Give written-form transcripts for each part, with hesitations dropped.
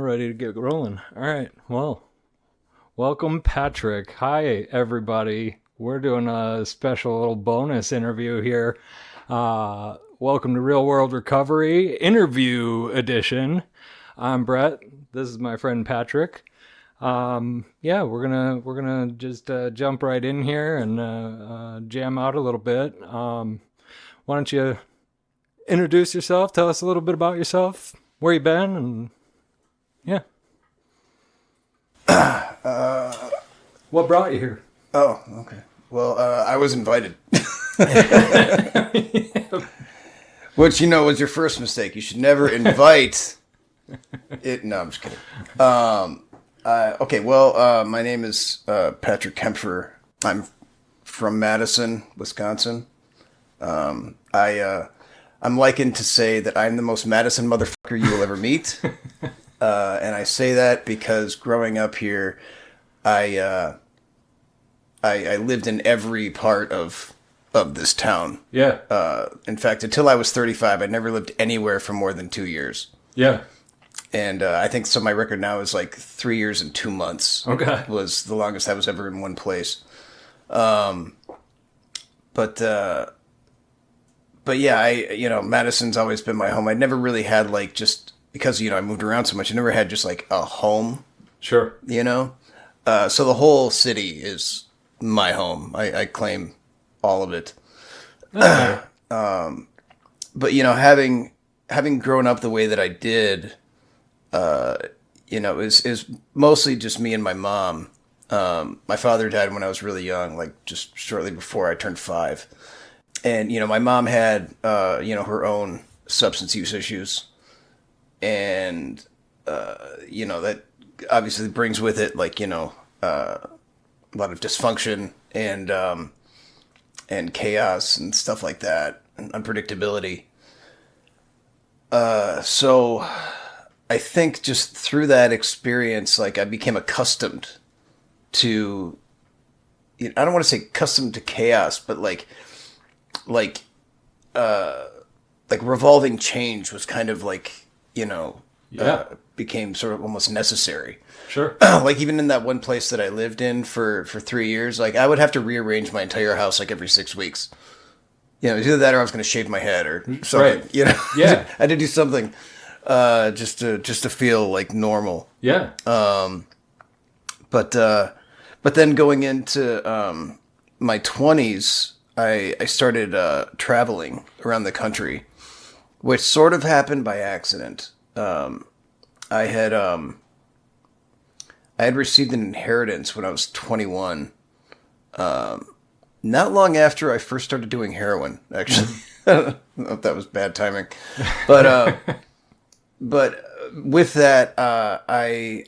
ready to get rolling. All right. Well, welcome, Patrick. Hi, everybody. We're doing a special little bonus interview here. Welcome to Real World Recovery Interview Edition. I'm Brett. This is my friend Patrick. Yeah, we're gonna just jump right in here and jam out a little bit. Why don't you introduce yourself? Tell us a little bit about yourself, where you been, and yeah. What brought you here? Oh, okay. Well, I was invited. Which, was your first mistake. You should never invite it. No, I'm just kidding. Okay, well, my name is Patrick Kae. I'm from Madison, Wisconsin. I'm likened to say that I'm the most Madison motherfucker you will ever meet. And I say that because growing up here, I lived in every part of this town. Yeah. In fact, until I was 35, I never lived anywhere for more than 2 years. Yeah. And I think so. My record now is like 3 years and 2 months. Okay. Was the longest I was ever in one place. But yeah, Madison's always been my home. I never really had like just because I moved around so much. I never had just like a home. Sure. So the whole city is my home. I claim all of it. Okay. But having grown up the way that I did, is mostly just me and my mom. My father died when I was really young, like just shortly before I turned 5. And, my mom had, her own substance use issues. And, that obviously brings with it, like, a lot of dysfunction and chaos and stuff like that, and unpredictability. So I think just through that experience, like I became accustomed to, I don't want to say accustomed to chaos, but like revolving change was kind of like, became sort of almost necessary. Sure. Like even in that one place that I lived in for 3 years, like I would have to rearrange my entire house like every 6 weeks. It was either that or I was going to shave my head or something. Right. Yeah. I had to do something just to feel like normal. Yeah. But then going into my 20s, I started traveling around the country, which sort of happened by accident. I had received an inheritance when I was 21. Not long after I first started doing heroin, actually. I don't know if that was bad timing. But with that, I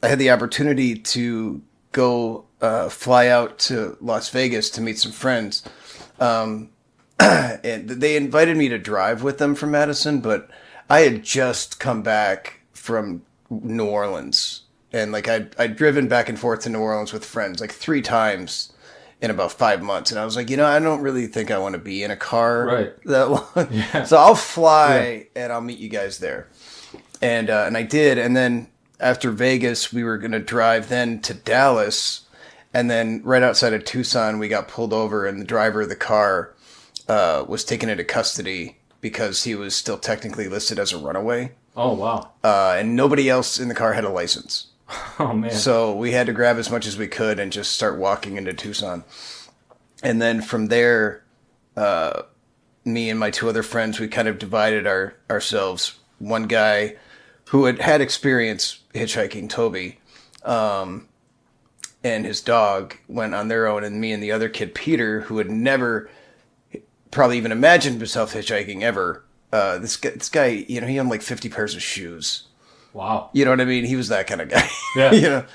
had the opportunity to go fly out to Las Vegas to meet some friends. And they invited me to drive with them from Madison, but I had just come back from New Orleans. And like I'd driven back and forth to New Orleans with friends like 3 times in about 5 months. And I was like, I don't really think I want to be in a car that long. Yeah. So I'll fly and I'll meet you guys there. And I did. And then after Vegas, we were going to drive then to Dallas. And then right outside of Tucson, we got pulled over and the driver of the car was taken into custody because he was still technically listed as a runaway. Oh, wow. And nobody else in the car had a license. Oh, man. So we had to grab as much as we could and just start walking into Tucson. And then from there, me and my 2 other friends, we kind of divided ourselves. One guy who had experience hitchhiking, Toby, and his dog went on their own. And me and the other kid, Peter, who had never probably even imagined himself hitchhiking ever. This guy, he owned like 50 pairs of shoes. Wow. You know what I mean? He was that kind of guy. Yeah.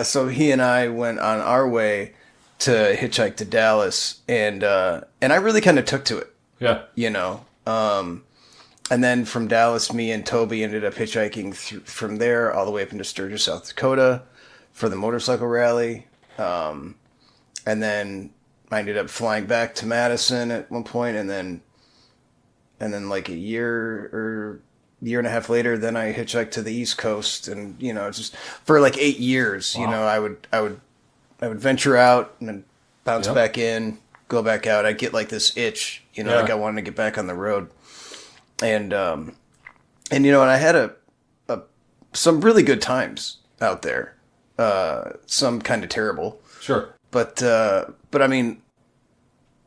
So he and I went on our way to hitchhike to Dallas, and I really kind of took to it. Yeah. And then from Dallas, me and Toby ended up hitchhiking from there all the way up into Sturgis, South Dakota for the motorcycle rally. And then I ended up flying back to Madison at one point, and then like a year or year and a half later, then I hitchhiked to the East Coast, and just for like 8 years, Wow. I would venture out and then bounce Yep. back in, go back out. I'd get like this itch, Yeah. like I wanted to get back on the road, and I had some really good times out there, some kind of terrible, Sure. but I mean,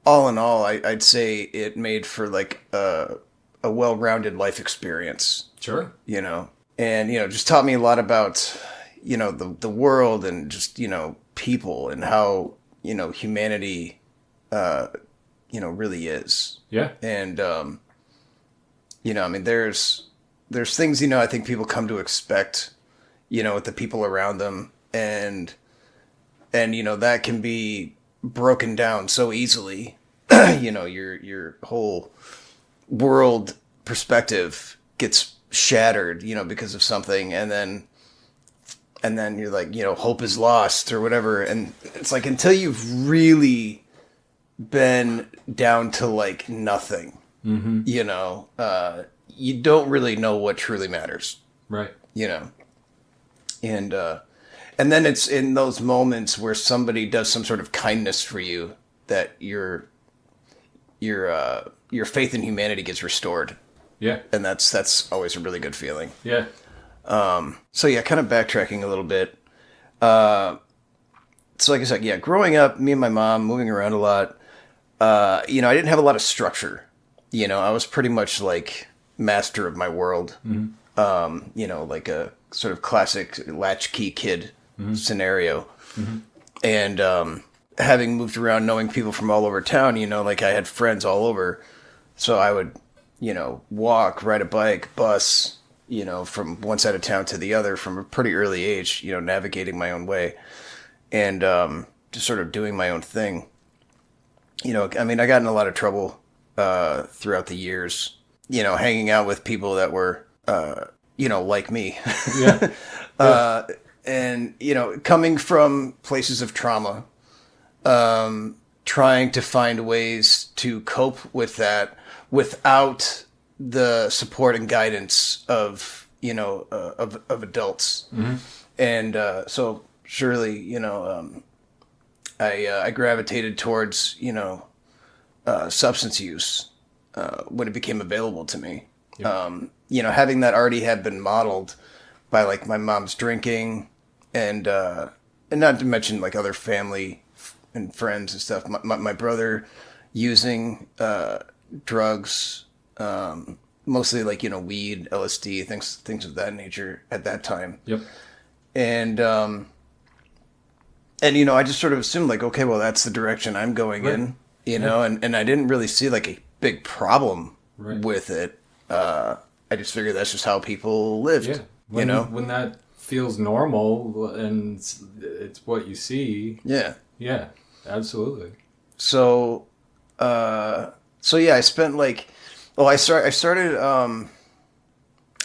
all in all, I'd say it made for like a well-rounded life experience, Sure. and just taught me a lot about the world, and just people, and how humanity really is. Yeah. And I mean, there's things I think people come to expect with the people around them, and that can be broken down so easily. Your whole world perspective gets shattered because of something, and then you're like, hope is lost or whatever, and it's like, until you've really been down to like nothing, you don't really know what truly matters, Right. and then it's in those moments where somebody does some sort of kindness for you that your faith in humanity gets restored. Yeah. And that's always a really good feeling. Yeah. So yeah, kind of backtracking a little bit. So like I said, yeah, growing up, me and my mom moving around a lot. I didn't have a lot of structure. I was pretty much like master of my world. Like a sort of classic latchkey kid scenario. And having moved around, knowing people from all over town, like I had friends all over. So I would, walk, ride a bike, bus, from one side of town to the other from a pretty early age, navigating my own way, and just sort of doing my own thing. I mean, I got in a lot of trouble throughout the years, hanging out with people that were, like me. Yeah. And, coming from places of trauma, trying to find ways to cope with that without the support and guidance of of adults. And so surely I gravitated towards substance use when it became available to me. Yep. Having that already had been modeled by like my mom's drinking, and not to mention like other family and friends and stuff. My brother using drugs, mostly like weed, LSD, things of that nature at that time. Yep. And I just sort of assumed like, okay, well, that's the direction I'm going in, and I didn't really see like a big problem with it. I just figured that's just how people lived. Yeah. When that feels normal and it's what you see. Yeah. Yeah. Absolutely. So yeah, I spent like, I started, I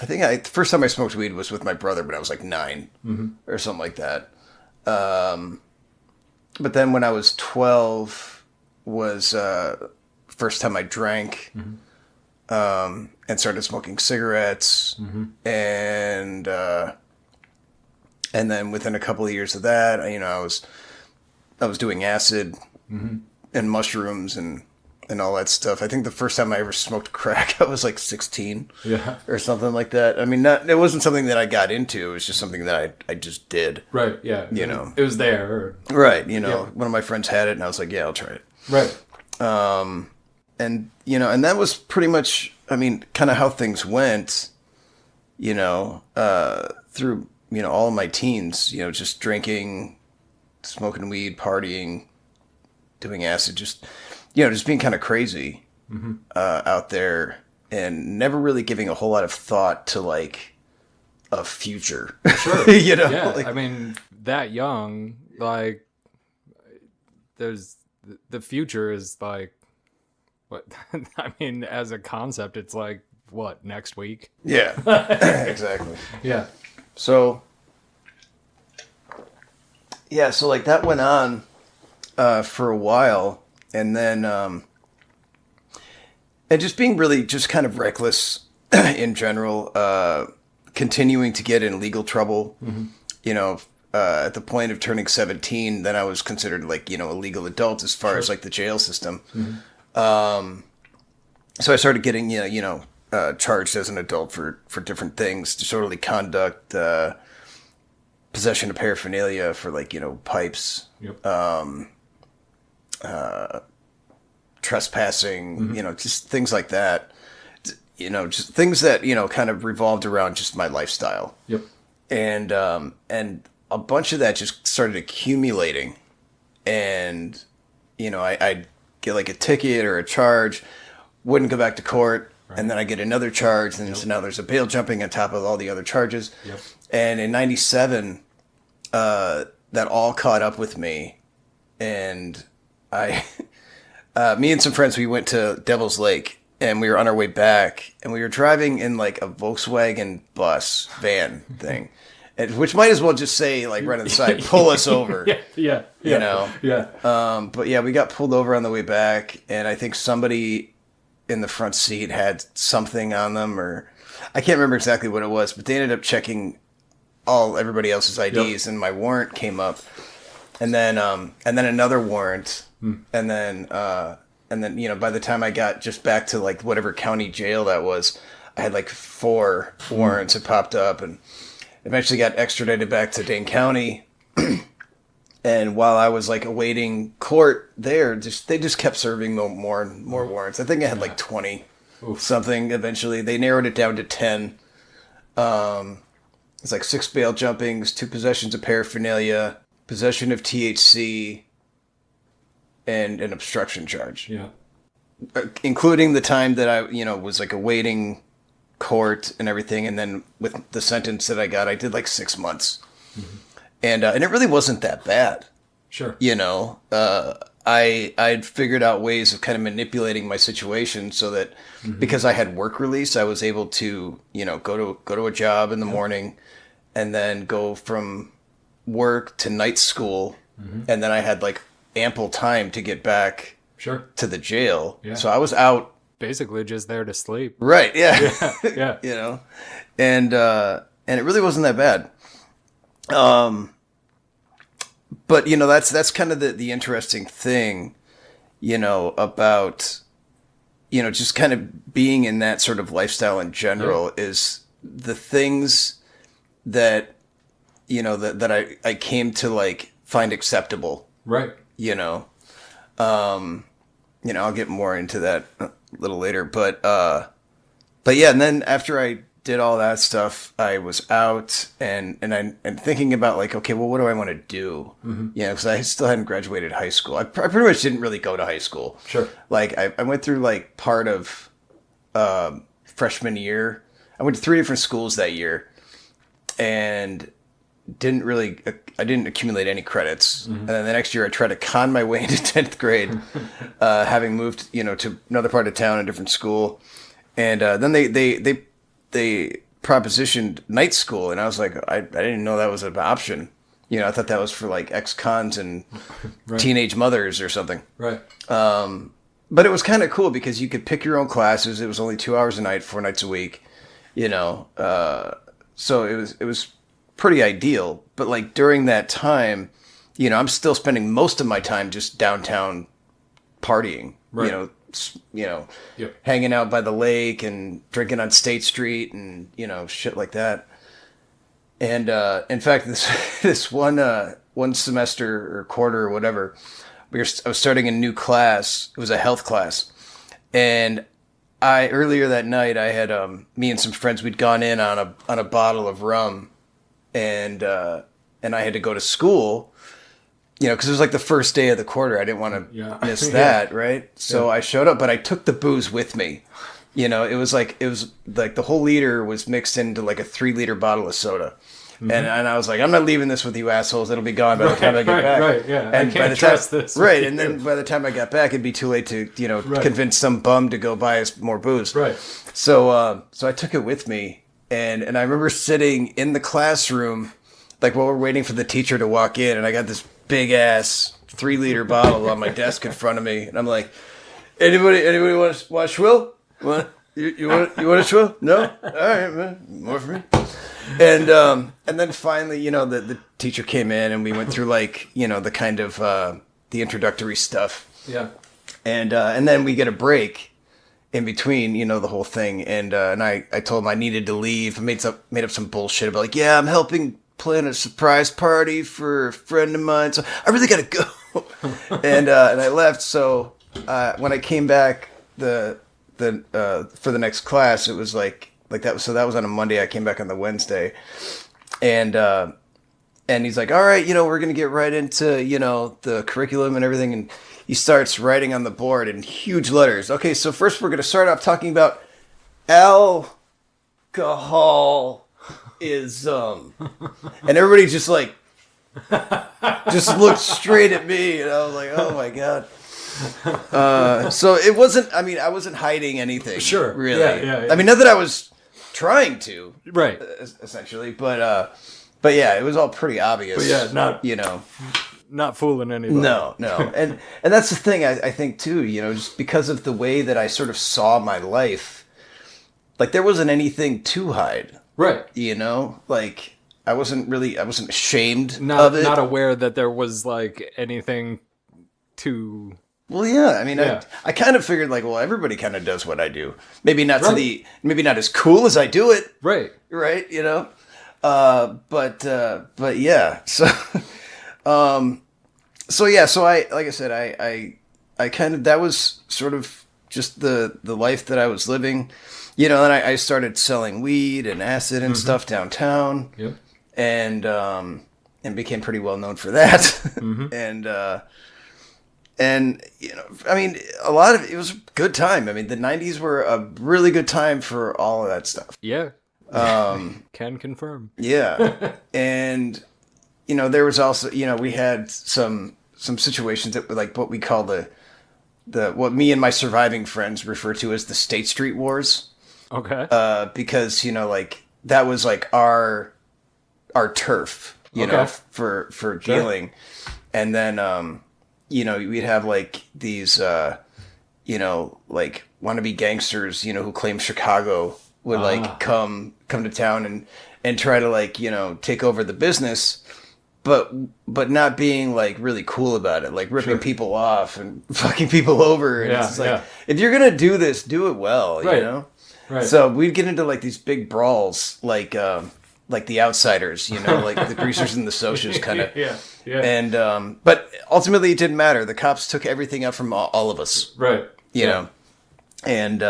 think the first time I smoked weed was with my brother, but I was like 9 or something like that. But then when I was 12 was, first time I drank, and started smoking cigarettes, and then within a couple of years of that, I was doing acid and mushrooms and all that stuff. I think the first time I ever smoked crack, I was like 16 or something like that. I mean, it wasn't something that I got into. It was just something that I just did. Right. Yeah. It was there. Right. One of my friends had it, and I was like, yeah, I'll try it. Right. And that was pretty much, I mean, kind of how things went, through, all of my teens, just drinking, smoking weed, partying, doing acid, just being kind of crazy, out there, and never really giving a whole lot of thought to like a future. Sure. Yeah. Like, I mean, that young, like, there's the future is like, what? I mean, as a concept, it's like, what, next week? yeah, exactly. Yeah. So, yeah, so like that went on for a while, and then and just being really just kind of reckless in general, continuing to get in legal trouble, you know, at the point of turning 17, then I was considered like, you know, a legal adult as far as like the jail system. So I started getting, charged as an adult for different things, disorderly conduct, possession of paraphernalia for like, you know, pipes, trespassing, you know, just things like that. You know, just things that, you know, kind of revolved around just my lifestyle. And a bunch of that just started accumulating. And, you know, I'd get like a ticket or a charge, wouldn't go back to court. And then I get another charge. And so now there's a bail jumping on top of all the other charges. And in 97, that all caught up with me. And me and some friends, we went to Devil's Lake. And we were on our way back, and we were driving in like a Volkswagen bus van thing, which might as well just say like right on the side, pull us over. You know. But yeah, we got pulled over on the way back, and I think somebody in the front seat had something on them, or I can't remember exactly what it was, but they ended up checking everybody else's IDs, and my warrant came up, and then another warrant, and then, you know, by the time I got just back to like whatever county jail that was, I had like 4 warrants had popped up, and eventually got extradited back to Dane County. And while I was like awaiting court there, they just kept serving more and more warrants. I think I had like 20 something. Eventually they narrowed it down to 10. It's like 6 bail jumpings, 2 possessions of paraphernalia, possession of THC, and an obstruction charge. Including the time that I, you know, was like awaiting court and everything. And then with the sentence that I got, I did like 6 months. And it really wasn't that bad. You know, I'd figured out ways of kind of manipulating my situation so that because I had work release, I was able to, you know, go to a job in the morning and then go from work to night school. And then I had like ample time to get back to the jail. So I was out basically just there to sleep. Right. Yeah. You know, and it really wasn't that bad. But you know, that's kind of the interesting thing, you know, about, you know, just kind of being in that sort of lifestyle in general is the things that, you know, that I came to like find acceptable. You know, I'll get more into that a little later, but yeah. And then after I did all that stuff, I was out and thinking about like, okay, well, what do I want to do? Yeah. Cause I still hadn't graduated high school. I pretty much didn't really go to high school. Like I went through like part of, freshman year. I went to 3 different schools that year and I didn't accumulate any credits. And then the next year I tried to con my way into 10th grade, having moved, you know, to another part of town, a different school. And then they propositioned night school. And I was like, I didn't know that was an option. You know, I thought that was for like ex-cons and teenage mothers or something. But it was kind of cool because you could pick your own classes. It was only 2 hours a night, 4 nights a week, you know. So it was pretty ideal. But like during that time, you know, I'm still spending most of my time just downtown partying, hanging out by the lake and drinking on State Street and, you know, shit like that. And in fact, this one semester or quarter or whatever, I was starting a new class. It was a health class. And earlier that night, I had me and some friends, we'd gone in on a bottle of rum. And I had to go to school, you know, because it was like the first day of the quarter. I didn't want to miss that, right? So I showed up, but I took the booze with me. You know, it was like the whole liter was mixed into like a 3-liter bottle of soda. And I was like, I'm not leaving this with you assholes. It'll be gone by the time I get back. And I can't trust this. And then by the time I got back, it'd be too late to, you know, convince some bum to go buy us more booze. So I took it with me. And I remember sitting in the classroom, like while we're waiting for the teacher to walk in, and I got this big ass 3-liter bottle on my desk in front of me, and I'm like, anybody want a swill? What? You want a show? No? All right, man. More for me. And then finally, the teacher came in and we went through like, the kind of the introductory stuff. Yeah. And then we get a break in between, the whole thing. And I told him I needed to leave. I made up some bullshit about like, yeah, I'm helping plan a surprise party for a friend of mine, so I really gotta go. and I left. So when I came back for the next class, it was like that. So that was on a Monday. I came back on the Wednesday, and he's like, all right, we're gonna get right into the curriculum and everything, and he starts writing on the board in huge letters. Okay, so first we're gonna start off talking about alcohol. And everybody just like just looked straight at me, and I was like, oh my god. So it wasn't, I wasn't hiding anything. Sure. Really. Yeah. I mean, not that I was trying to. Right. Essentially. But yeah, it was all pretty obvious. But yeah, not fooling anybody. No. And that's the thing, I think too, just because of the way that I sort of saw my life, like there wasn't anything to hide. Right. Like I wasn't ashamed not, of it. Not aware that there was like anything to... Well, yeah. I mean, Yeah. I kind of figured like, well, everybody kind of does what I do. Maybe not maybe not as cool as I do it. Right. Right. But yeah. So, so I, like I said, I kind of, that was sort of just the life that I was living. And I started selling weed and acid and stuff downtown. Yep. And became pretty well known for that. And I mean, a lot of it was a good time. I mean, the 90s were a really good time for all of that stuff. Yeah. Can confirm. Yeah. And there was also, we had some situations that were like what we call what me and my surviving friends refer to as the State Street Wars. Okay. Because like that was like our turf, for dealing. And then we'd have like these like wannabe gangsters, who claim Chicago would like come to town and try to like, take over the business, but not being like really cool about it, like ripping people off and fucking people over. And it's like, if you're gonna do this, do it well, Right. So we'd get into like these big brawls, like the Outsiders, like the Greasers and the Socias kind of. Yeah. And but ultimately it didn't matter. The cops took everything out from all of us. Right. You know. And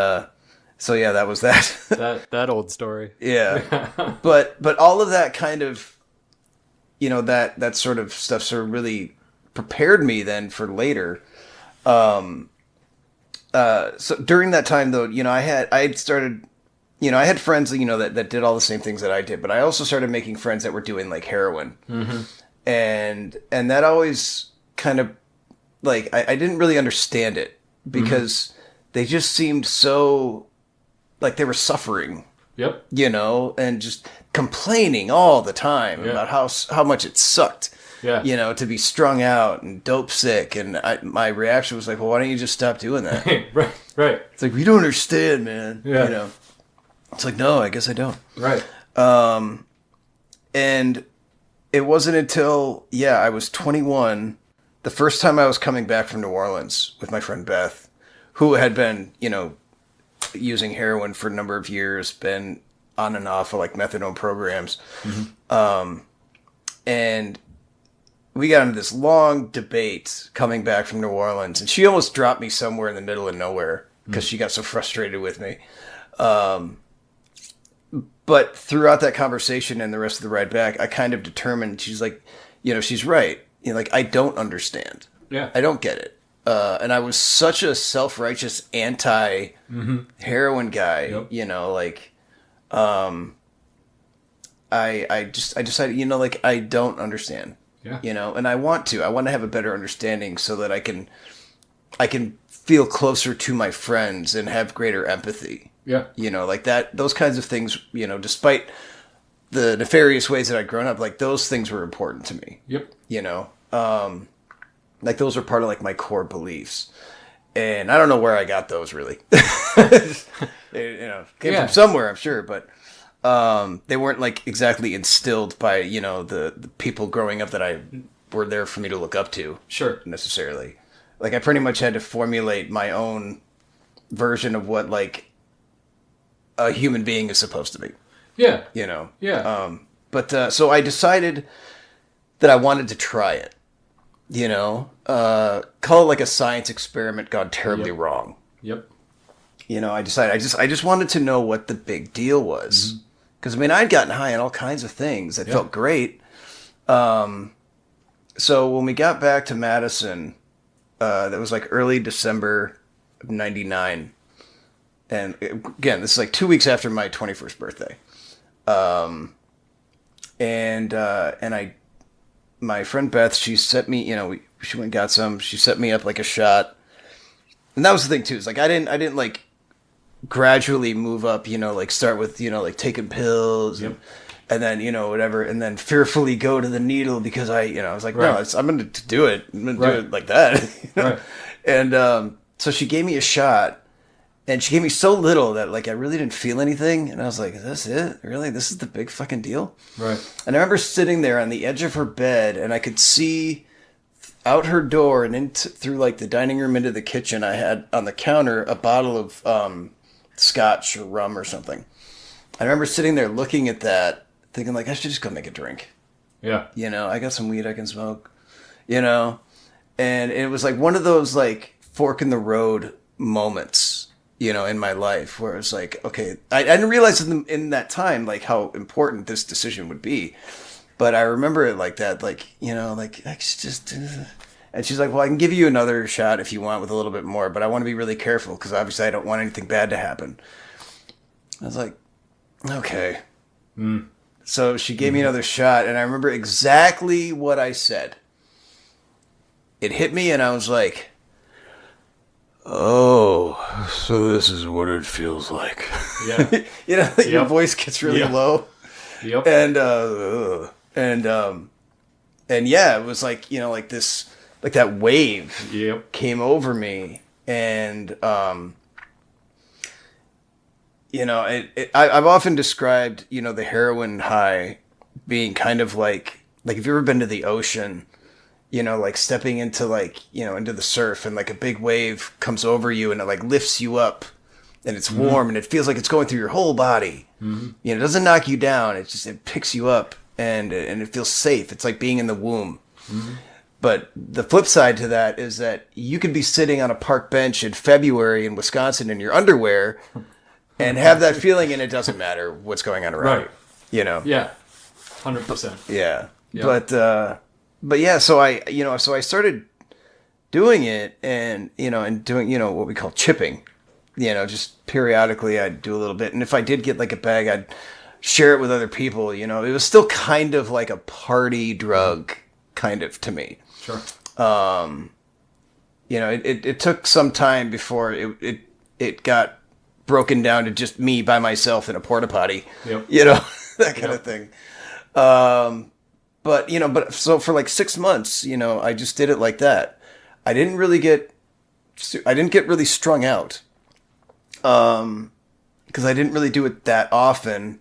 so yeah, that was that. that old story. Yeah. But all of that kind of that sort of stuff sort of really prepared me then for later. So during that time though, I had started, I had friends, that did all the same things that I did, but I also started making friends that were doing like heroin. Mm-hmm. And that always kind of like, I didn't really understand it because they just seemed so like they were suffering. Yep. And just complaining all the time about how much it sucked. Yeah. To be strung out and dope sick. And my reaction was like, well, why don't you just stop doing that? Right. It's like, we don't understand, man. Yeah. It's like, no, I guess I don't. Right. And it wasn't until, I was 21, the first time I was coming back from New Orleans with my friend Beth, who had been, using heroin for a number of years, been on and off of like methadone programs. Mm-hmm. And we got into this long debate coming back from New Orleans, and she almost dropped me somewhere in the middle of nowhere because she got so frustrated with me. But throughout that conversation and the rest of the ride back, I kind of determined, she's like, she's right. Like, I don't understand. Yeah. I don't get it. And I was such a self-righteous anti-heroin guy, Yep. I decided, like, I don't understand. Yeah. And I want to have a better understanding so that I can feel closer to my friends and have greater empathy. Yeah. Like that, those kinds of things, despite the nefarious ways that I'd grown up, like those things were important to me. Yep. Like those are part of like my core beliefs. And I don't know where I got those really. Came from somewhere, I'm sure, but they weren't like exactly instilled by, the people growing up that were there for me to look up to. Sure. Necessarily. Like I pretty much had to formulate my own version of what like a human being is supposed to be. Yeah. Yeah. But so I decided that I wanted to try it. Call it like a science experiment gone terribly wrong. Yep. I decided I just wanted to know what the big deal was. Because I'd gotten high on all kinds of things that felt great. So when we got back to Madison, that was like early December of '99, and again, this is like 2 weeks after my 21st birthday. My friend Beth, she set me, she went and got some. She set me up like a shot, and that was the thing too. It's like I didn't like gradually move up, like start with like taking pills and then whatever, and then fearfully go to the needle because I was like, no, I'm going to do it. I'm going to do it like that. Right. And so she gave me a shot, and she gave me so little that like I really didn't feel anything, and I was like, is this it? Really? This is the big fucking deal? Right. And I remember sitting there on the edge of her bed, and I could see out her door and through like the dining room into the kitchen. I had on the counter a bottle of scotch or rum or something. I remember sitting there looking at that, thinking like I should just go make a drink. Yeah. I got some weed I can smoke. And it was like one of those like fork in the road moments, in my life where it's like, okay, I didn't realize in that time like how important this decision would be, but I remember it like that, like like I just. And she's like, well, I can give you another shot if you want with a little bit more, but I want to be really careful because obviously I don't want anything bad to happen. I was like, okay. So she gave me another shot, and I remember exactly what I said. It hit me, and I was like, oh, so this is what it feels like. Yeah. Your voice gets really low. Yep. And yeah, it was like, like this, like that wave came over me, and I've often described the heroin high being kind of like if you've ever been to the ocean, like stepping into like into the surf, and like a big wave comes over you and it like lifts you up, and it's warm and it feels like it's going through your whole body. It doesn't knock you down, it picks you up, and it feels safe. It's like being in the womb. But the flip side to that is that you could be sitting on a park bench in February in Wisconsin in your underwear and have that feeling, and it doesn't matter what's going on around you. Yeah. 100%. Yeah. Yep. But yeah, so I started doing it, and doing what we call chipping. Just periodically I'd do a little bit, and if I did get like a bag, I'd share it with other people. It was still kind of like a party drug, kind of, to me. Sure. It took some time before it got broken down to just me by myself in a porta potty. Yep. That kind of thing. But so for like 6 months, I just did it like that. I didn't get really strung out. Because I didn't really do it that often.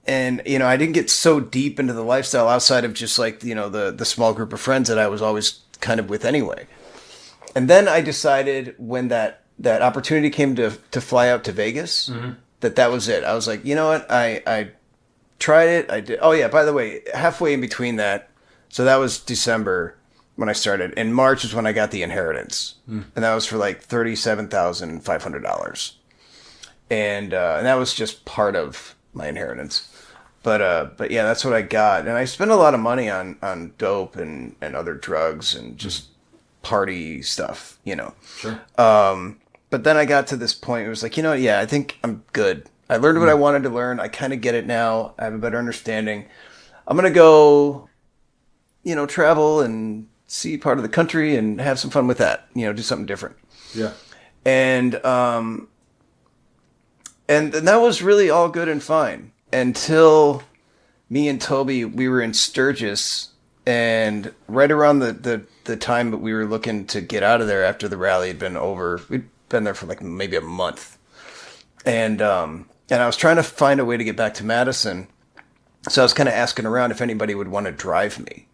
And, I didn't get so deep into the lifestyle outside of just like, the small group of friends that I was always kind of with anyway. And then I decided when that opportunity came to fly out to Vegas, that was it. I was like, you know what? I tried it. I did. Oh yeah, by the way, halfway in between that, so that was December when I started. In March was when I got the inheritance. And that was for like $37,500. And that was just part of my inheritance. But yeah, that's what I got. And I spent a lot of money on dope and other drugs and just party stuff, Sure. But then I got to this point, it was like, yeah, I think I'm good. I learned what I wanted to learn. I kind of get it now. I have a better understanding. I'm going to go, travel and see part of the country and have some fun with that, do something different. Yeah. And that was really all good and fine until me and Toby, we were in Sturgis, and right around the the time that we were looking to get out of there after the rally had been over. We'd been there for like maybe a month. And I was trying to find a way to get back to Madison. So I was kind of asking around if anybody would want to drive me.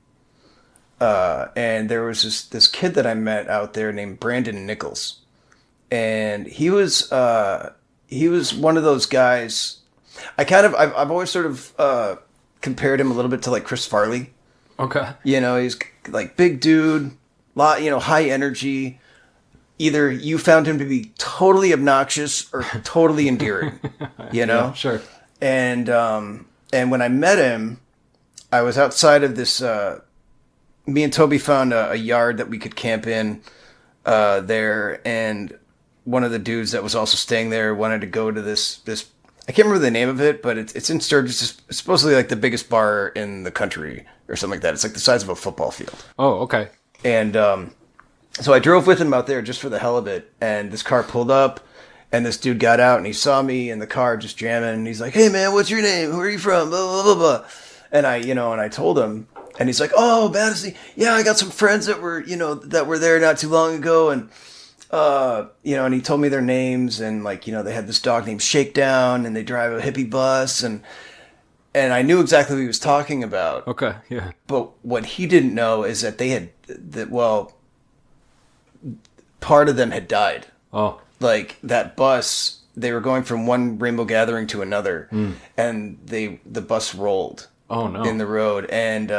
And there was this kid that I met out there named Brandon Nichols. And he was one of those guys. I've always sort of compared him a little bit to like Chris Farley. Okay. You know, he's like big dude, high energy. Either you found him to be totally obnoxious or totally endearing, you know? Yeah, sure. And when I met him, I was outside of this, me and Toby found a yard that we could camp in there. And one of the dudes that was also staying there wanted to go to this, I can't remember the name of it, but it's in Sturgis. It's supposedly like the biggest bar in the country or something like that. It's like the size of a football field. Oh, okay. And so I drove with him out there just for the hell of it. And this car pulled up, and this dude got out, and he saw me in the car just jamming. And he's like, "Hey, man, what's your name? Who are you from? Blah, blah, blah, blah." And I told him, and he's like, "Oh, Madison, yeah, I got some friends that were there not too long ago." And, and he told me their names, and they had this dog named Shakedown, and they drive a hippie bus. And I knew exactly what he was talking about. Okay, yeah. But what he didn't know is that part of them had died. Oh. Like that bus, they were going from one rainbow gathering to another, and the bus rolled. Oh no! In the road, and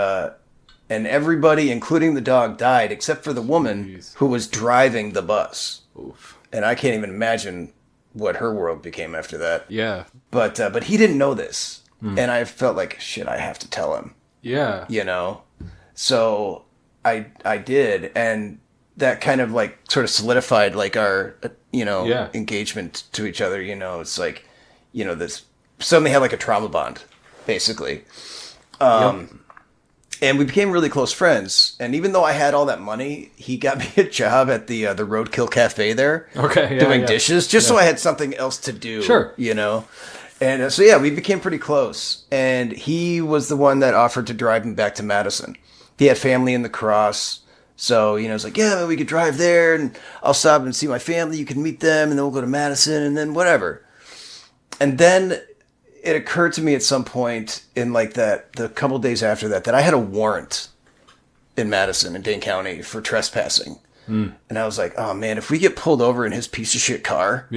everybody, including the dog, died except for the woman who was driving the bus. Oof. And I can't even imagine what her world became after that. Yeah. But he didn't know this, and I felt like shit. I have to tell him. Yeah. You know, so I did, and that kind of like sort of solidified like our engagement to each other. You know, it's like this suddenly had like a trauma bond, basically. And we became really close friends. And even though I had all that money, he got me a job at the Roadkill Cafe there. Okay, doing dishes, just so I had something else to do. Sure. You know? And so, we became pretty close. And he was the one that offered to drive me back to Madison. He had family in the Cross. So, it's like, yeah, man, we could drive there, and I'll stop and see my family. You can meet them, and then we'll go to Madison, and then whatever. And then it occurred to me at some point in the couple days after that I had a warrant in Madison in Dane County for trespassing. And I was like, oh man, if we get pulled over in his piece of shit car,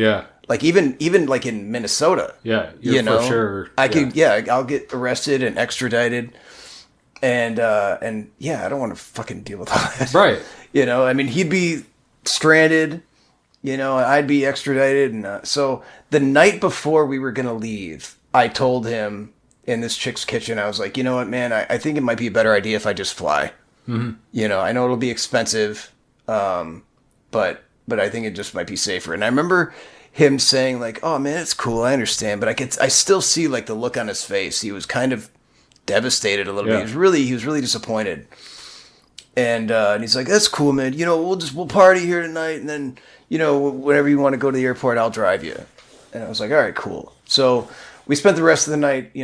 like even like in Minnesota, for sure, I'll get arrested and extradited. And I don't want to fucking deal with all that. Right. I mean, he'd be stranded, I'd be extradited. And so the night before we were going to leave, I told him in this chick's kitchen, I was like, you know what, man, I think it might be a better idea if I just fly. Mm-hmm. I know it'll be expensive, but I think it just might be safer. And I remember him saying like, oh man, it's cool, I understand, but I still see like the look on his face. He was kind of devastated a little bit. He was really disappointed. And he's like, that's cool, man. We'll party here tonight, and then whenever you want to go to the airport, I'll drive you. And I was like, all right, cool. So we spent the rest of the night,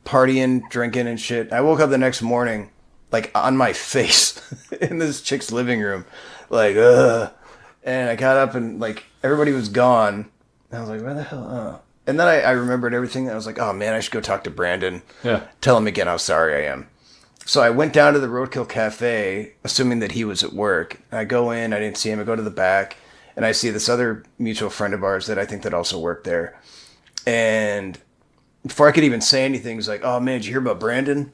partying, drinking and shit. I woke up the next morning, like on my face in this chick's living room, like, and I got up and like everybody was gone. And I was like, where the hell? And then I remembered everything. I was like, oh man, I should go talk to Brandon. Yeah. Tell him again how sorry I am. So I went down to the Roadkill Cafe, assuming that he was at work. I go in, I didn't see him. I go to the back, and I see this other mutual friend of ours that I think that also worked there. And before I could even say anything, he was like, oh man, did you hear about Brandon?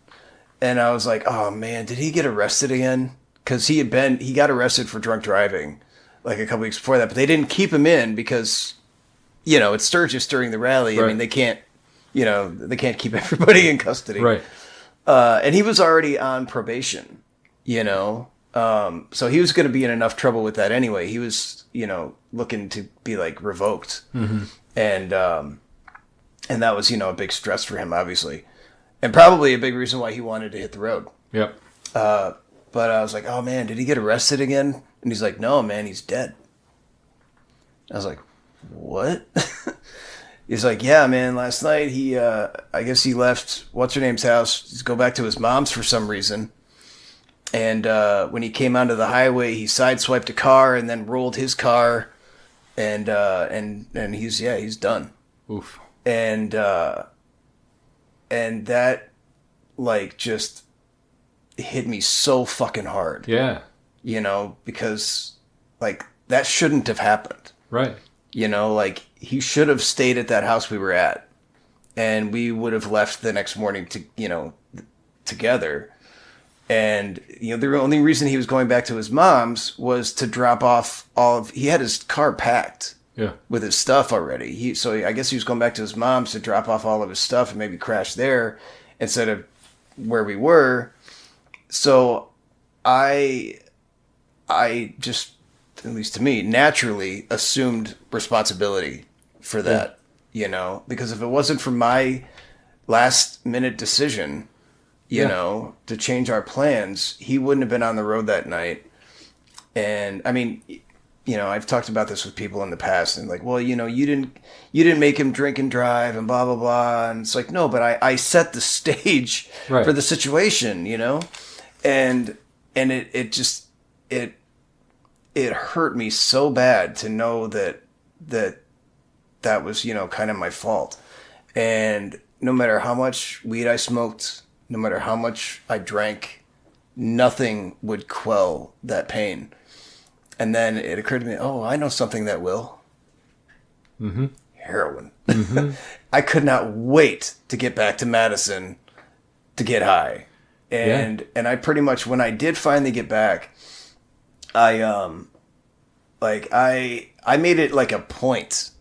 And I was like, oh man, did he get arrested again? Because he got arrested for drunk driving like a couple weeks before that, but they didn't keep him in because, it's Sturgis during the rally. Right. I mean, they can't keep everybody in custody. Right. And he was already on probation, so he was going to be in enough trouble with that anyway. He was, looking to be like revoked. Mm-hmm. And that was, a big stress for him, obviously. And probably a big reason why he wanted to hit the road. Yep. But I was like, oh man, did he get arrested again? And he's like, no, man, he's dead. I was like, what? He's like, yeah, man, last night I guess he left what's-her-name's house to go back to his mom's for some reason. And when he came onto the highway, he sideswiped a car and then rolled his car, and he's done. Oof. And that like just hit me so fucking hard. Yeah. You know, because like that shouldn't have happened. Right. You know, like he should have stayed at that house we were at, and we would have left the next morning together. And the only reason he was going back to his mom's was to drop off he had his car packed. Yeah. With his stuff already. So I guess he was going back to his mom's to drop off all of his stuff and maybe crash there instead of where we were. So I just, at least to me, naturally assumed responsibility for that, because if it wasn't for my last minute decision, to change our plans, he wouldn't have been on the road that night. And I mean, I've talked about this with people in the past, and like, well, you didn't make him drink and drive and blah, blah, blah. And it's like, no, but I set the stage for the situation, and it hurt me so bad to know that was, kind of my fault. And no matter how much weed I smoked, no matter how much I drank, nothing would quell that pain. And then it occurred to me, oh, I know something that will. Mm-hmm. Heroin. Mm-hmm. I could not wait to get back to Madison to get high. And I pretty much, when I did finally get back, I made it like a point,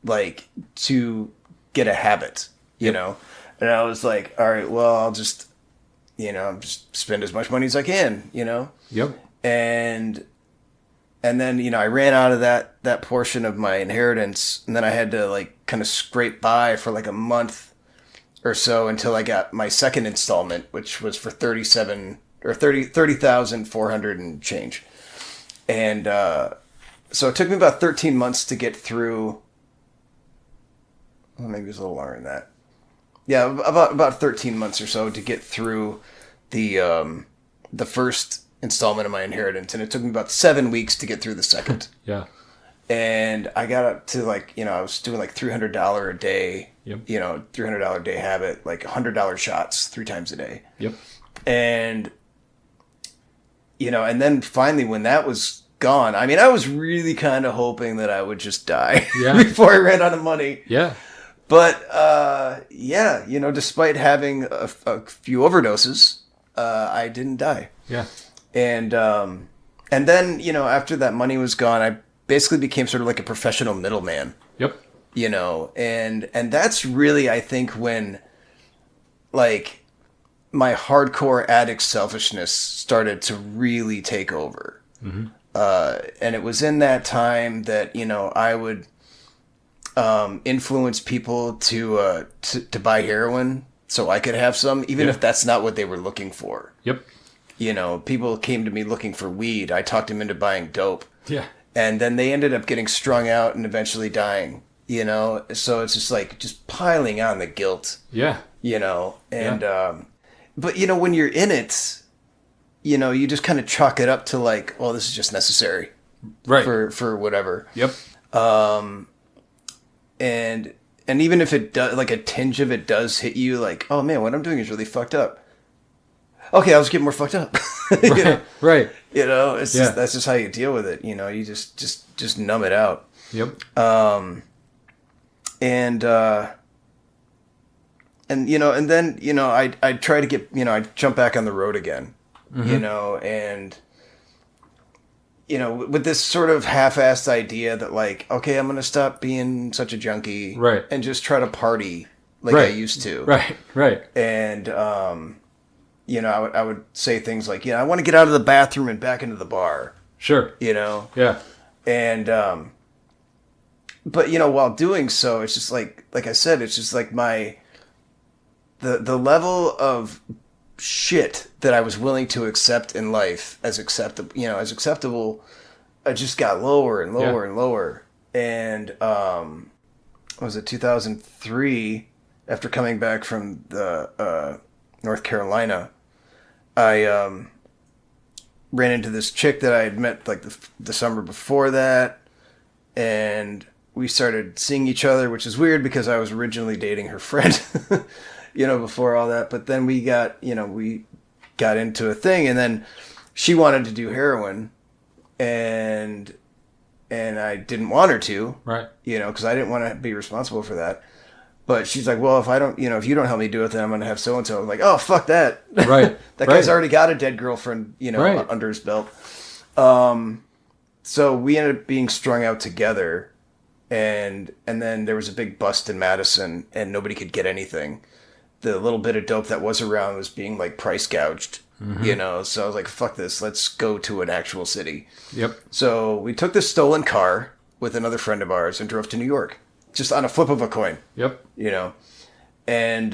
like, to get a habit, you know? And I was like, all right, well, I'll just spend as much money as I can, Yep. And then, I ran out of that portion of my inheritance, and then I had to like kind of scrape by for like a month or so until I got my second installment, which was for $30,400 and change. And so it took me about 13 months to get through. Well, maybe it was a little longer than that. Yeah, about 13 months or so to get through the first installment of my inheritance, and it took me about 7 weeks to get through the second. Yeah. And I got up to like, I was doing like $300 a day, $300 a day habit, like $100 shots 3 times a day. Yep. And, and then finally when that was gone, I mean, I was really kind of hoping that I would just die before I ran out of money. Yeah. But, despite having a few overdoses, I didn't die. Yeah. And then, after that money was gone, I basically became sort of like a professional middleman. Yep. And that's really, I think, when like my hardcore addict selfishness started to really take over. Mm-hmm. And it was in that time that, I would influence people to buy heroin so I could have some, even if that's not what they were looking for. Yep. People came to me looking for weed. I talked them into buying dope. Yeah. And then they ended up getting strung out and eventually dying, So it's just like, just piling on the guilt. Yeah. But, when you're in it, you just kind of chalk it up to like, well, this is just necessary. Right. For whatever. Yep. And even if it does, like a tinge of it does hit you, like, oh man, what I'm doing is really fucked up. Okay, I'll just get more fucked up. Right. Right. It's just, that's just how you deal with it. You just numb it out. Yep. And then I try to get I jump back on the road again. Mm-hmm. And with this sort of half-assed idea that like, okay, I'm gonna stop being such a junkie, right, and just try to party like I used to, right. And I would say things like, I want to get out of the bathroom and back into the bar. Sure. Yeah. And but while doing so, it's just like I said, it's just like the level of shit that I was willing to accept in life as acceptable, I just got lower and lower and lower. And was it 2003? After coming back from the North Carolina, I ran into this chick that I had met like the summer before that, and we started seeing each other, which is weird because I was originally dating her friend, before all that. But then we got into a thing, and then she wanted to do heroin, and I didn't want her to, Right. because I didn't want to be responsible for that. But she's like, well, if I don't, if you don't help me do it, then I'm going to have so-and-so. I'm like, oh, fuck that. Right. That guy's already got a dead girlfriend, Right. under his belt. So we ended up being strung out together. And then there was a big bust in Madison, and nobody could get anything. The little bit of dope that was around was being, like, price gouged, So I was like, fuck this. Let's go to an actual city. Yep. So we took this stolen car with another friend of ours and drove to New York. Just on a flip of a coin. Yep. And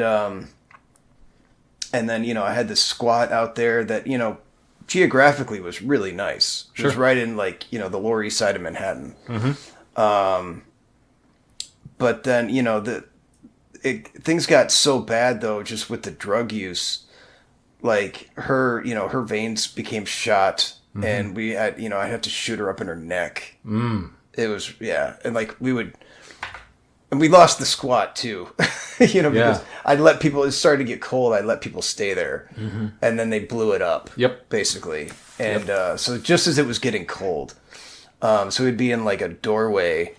then, I had this squat out there that, geographically was really nice. It was right in, like, the Lower East Side of Manhattan. Mm-hmm. But then, things got so bad, though, just with the drug use. Like, her veins became shot, and we had, I had to shoot her up in her neck. It was, and, like, and we lost the squat too, because I'd let people, it started to get cold. I'd let people stay there, and then they blew it up. Yep. Basically. And, so just as it was getting cold, so we'd be in like a doorway,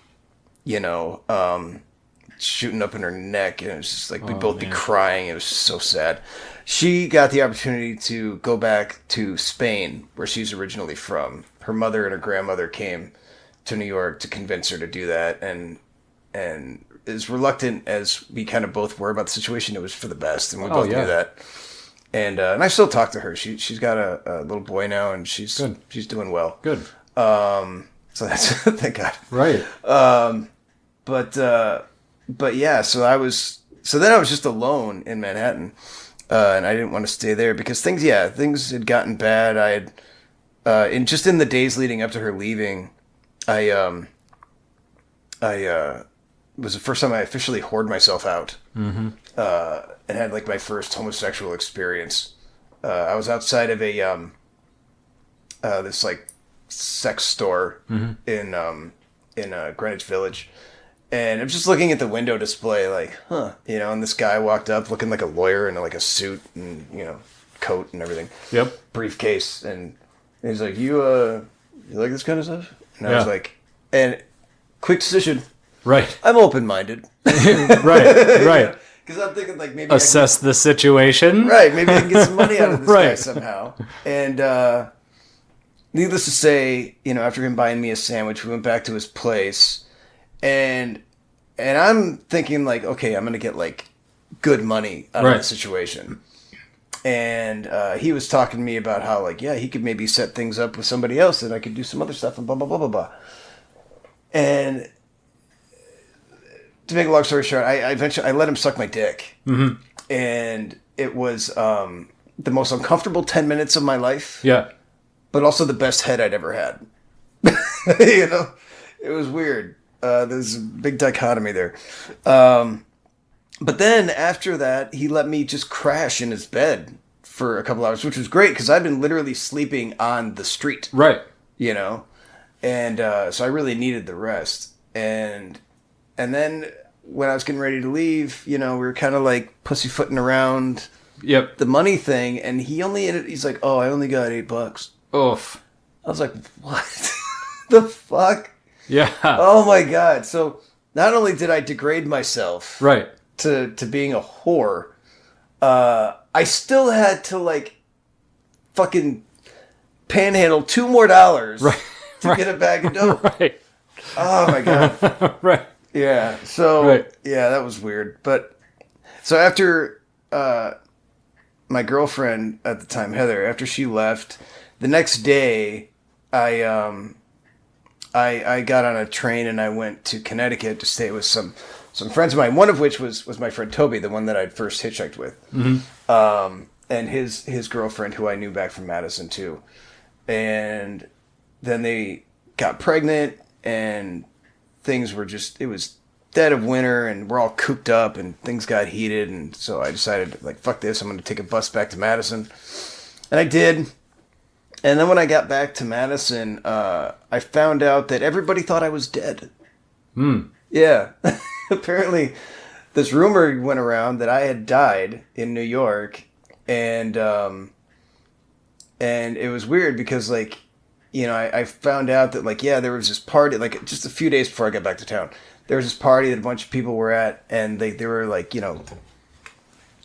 shooting up in her neck. And it was just like, we'd both be crying. It was just so sad. She got the opportunity to go back to Spain, where she's originally from. Her mother and her grandmother came to New York to convince her to do that. And as reluctant as we kind of both were about the situation, it was for the best, and we both knew that. And I still talk to her. She's got a little boy now, and she's doing well. Good. So that's thank God. Right. But yeah. So then I was just alone in Manhattan, and I didn't want to stay there because things had gotten bad. I had in the days leading up to her leaving, I was the first time I officially whored myself out, and had like my first homosexual experience. I was outside of a this like sex store in Greenwich Village, and I'm just looking at the window display, like, and this guy walked up looking like a lawyer in like a suit and coat and everything, briefcase, and he's like, you like this kind of stuff? And I was like, and quick decision. Right. I'm open-minded. Right. Because I'm thinking, like, maybe assess the situation. Right. Maybe I can get some money out of this guy somehow. And needless to say, after him buying me a sandwich, we went back to his place. And I'm thinking, like, okay, I'm going to get, like, good money out of the situation. And he was talking to me about how, like, he could maybe set things up with somebody else and I could do some other stuff and blah, blah, blah, blah, blah. And to make a long story short, I eventually let him suck my dick, and it was the most uncomfortable 10 minutes of my life. Yeah, but also the best head I'd ever had. It was weird. There's a big dichotomy there. But then after that, he let me just crash in his bed for a couple hours, which was great because I'd been literally sleeping on the street. Right. And so I really needed the rest. And then when I was getting ready to leave, we were kind of like pussyfooting around the money thing. And he's like, oh, I only got $8. Oof. I was like, what? The fuck? Yeah. Oh my God. So not only did I degrade myself to being a whore, I still had to like fucking panhandle $2 more to get a bag of dope. Right. Oh my God. Right. Yeah. So yeah, that was weird. But so after my girlfriend at the time, Heather, after she left, the next day I got on a train and I went to Connecticut to stay with some friends of mine. One of which was my friend Toby, the one that I'd first hitchhiked with, and his girlfriend, who I knew back from Madison too. And then they got pregnant and things were it was dead of winter and we're all cooped up and things got heated. And so I decided, like, fuck this, I'm going to take a bus back to Madison. And I did. And then when I got back to Madison, I found out that everybody thought I was dead. Yeah. Apparently, this rumor went around that I had died in New York, and it was weird because, like, you know, I found out that, like, yeah, there was this party, like, just a few days before I got back to town. There was this party that a bunch of people were at, and they were like, you know,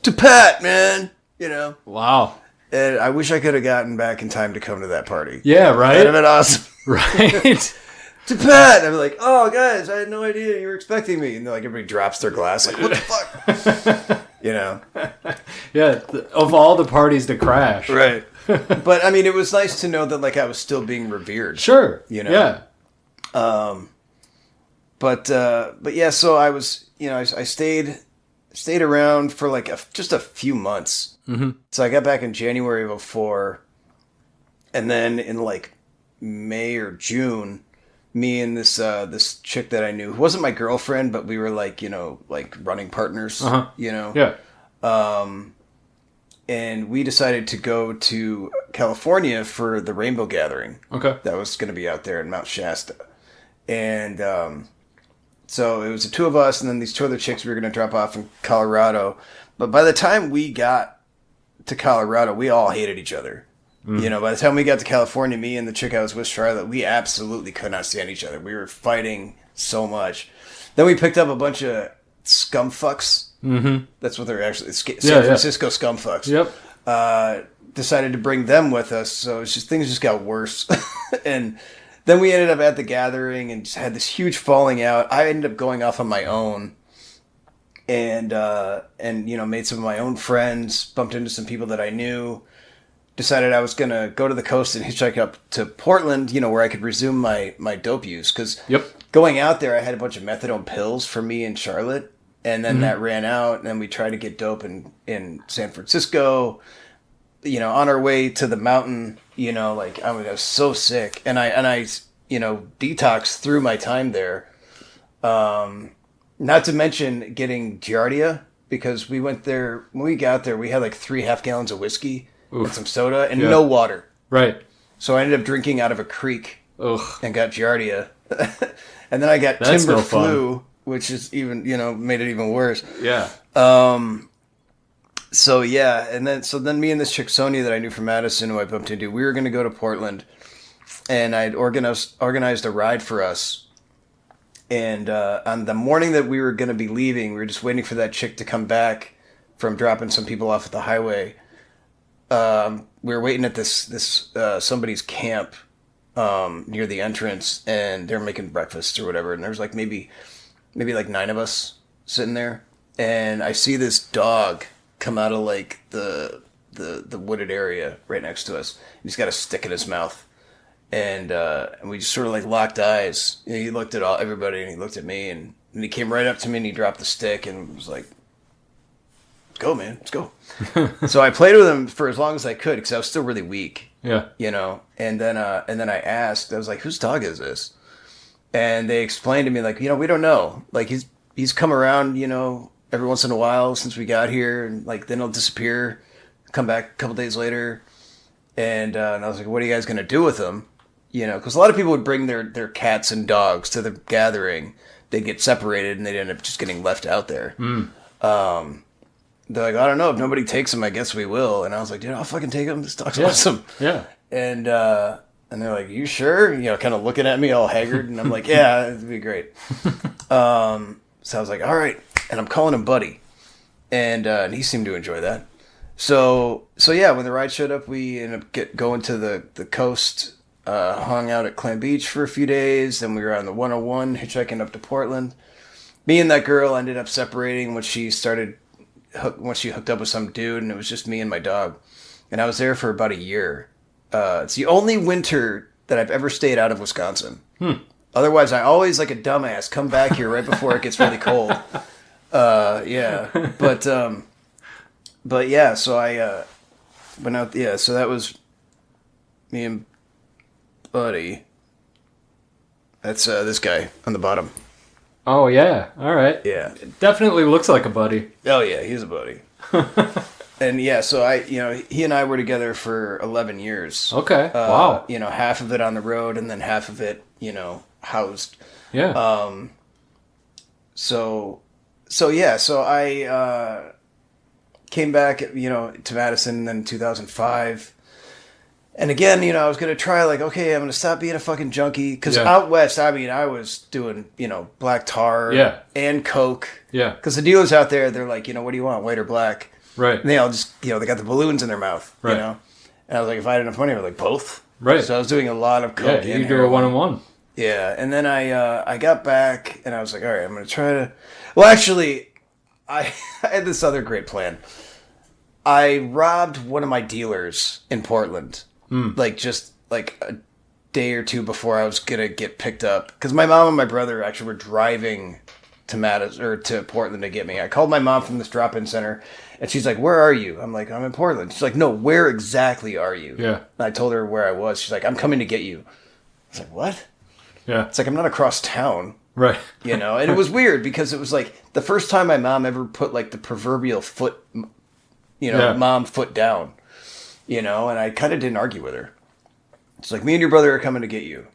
to Pat, man, you know. Wow. And I wish I could have gotten back in time to come to that party. Yeah, right? That'd have been awesome. Right. To Pat! I'm like, oh, guys, I had no idea you were expecting me. And like, everybody drops their glass, like, what the fuck? You know? Yeah, of all the parties to crash. Right. But, I mean, it was nice to know that, like, I was still being revered. Sure. You know? Yeah. But yeah, so I was, you know, I stayed around for, like, just a few months. Mm-hmm. So I got back in January of 2004. And then in, like, May or June, me and this chick that I knew, who wasn't my girlfriend, but we were, like, you know, like, running partners, you know? Yeah. And we decided to go to California for the Rainbow Gathering. Okay. That was going to be out there in Mount Shasta. And so it was the two of us, and then these two other chicks we were going to drop off in Colorado. But by the time we got to Colorado, we all hated each other. You know, by the time we got to California, me and the chick I was with, Charlotte, we absolutely could not stand each other. We were fighting so much. Then we picked up a bunch of scumfucks. Mm-hmm. That's what they're actually, San Francisco scumfucks. Yep. Decided to bring them with us, so it's just, things just got worse. And then we ended up at the gathering and just had this huge falling out. I ended up going off on my own, and you know, made some of my own friends, bumped into some people that I knew. Decided I was going to go to the coast and hitchhike up to Portland, you know, where I could resume my dope use. Because going out there, I had a bunch of methadone pills for me and Charlotte, and then that ran out, and then we tried to get dope in San Francisco, you know, on our way to the mountain, you know, like, I was so sick. And I you know, detoxed through my time there. Not to mention getting Giardia, because we went there, when we got there, we had like 3.5 gallons of whiskey. Oof. And some soda and no water. Right. So I ended up drinking out of a creek. Ugh. And got Giardia. And then I got timber flu, which is even, you know, made it even worse. Yeah. So yeah, and then me and this chick Sonia that I knew from Madison, who I bumped into, we were going to go to Portland, and I'd organized a ride for us. And on the morning that we were going to be leaving, we were just waiting for that chick to come back from dropping some people off at the highway. We were waiting at this somebody's camp near the entrance, and they're making breakfast or whatever. And there was like maybe like 9 of us sitting there, and I see this dog come out of like the wooded area right next to us. He's got a stick in his mouth, and we just sort of like locked eyes. You know, he looked at everybody, and he looked at me, and he came right up to me, and he dropped the stick, and was like, go, man, let's go. So I played with him for as long as I could, because I was still really weak. Yeah. You know, and then I asked, I was like, whose dog is this? And they explained to me, like, you know, we don't know. Like, he's come around, you know, every once in a while since we got here, and like then he'll disappear, come back a couple days later. And I was like, what are you guys gonna do with him? You know, because a lot of people would bring their cats and dogs to the gathering. They'd get separated, and they'd end up just getting left out there. They're like, I don't know, if nobody takes him, I guess we will. And I was like, dude, I'll fucking take him. This dog's awesome. Yeah. And they're like, you sure? You know, kind of looking at me all haggard. And I'm like, yeah, it'd be great. So I was like, all right. And I'm calling him Buddy. And he seemed to enjoy that. So yeah, when the ride showed up, we ended up going to the coast, hung out at Clam Beach for a few days. Then we were on the 101, hitchhiking up to Portland. Me and that girl ended up separating when she hooked up with some dude, and it was just me and my dog. And I was there for about a year. It's the only winter that I've ever stayed out of Wisconsin. Otherwise, I always, like a dumbass, come back here right before it gets really cold. Yeah. But yeah, so I went out, yeah, so that was me and Buddy. That's this guy on the bottom. Oh, yeah. All right. Yeah. It definitely looks like a buddy. Oh, yeah, he's a buddy. And yeah, so he and I were together for 11 years. Okay. Wow. Half of it on the road and then half of it, housed. Yeah. So I came back, to Madison in 2005. And again, I was going to try okay, I'm going to stop being a fucking junkie. Because out west, I was doing, black tar and coke. Yeah. Because the dealers out there, they're like, what do you want, white or black? Right. And they all just, they got the balloons in their mouth, right. And I was like, if I had enough money, I was like, both. Right. So I was doing a lot of coke. Yeah, you do a one-on-one. Yeah, and then I got back, and I was like, all right, I'm going to try to... Well, actually, I had this other great plan. I robbed one of my dealers in Portland, just a day or two before I was going to get picked up. Because my mom and my brother actually were driving to Madison, or to Portland to get me. I called my mom from this drop-in center, and she's like, where are you? I'm like, I'm in Portland. She's like, no, where exactly are you? Yeah. And I told her where I was. She's like, I'm coming to get you. I was like, what? Yeah. It's like, I'm not across town. Right. And it was weird because it was like the first time my mom ever put the proverbial foot, mom foot down, and I kind of didn't argue with her. It's like, me and your brother are coming to get you.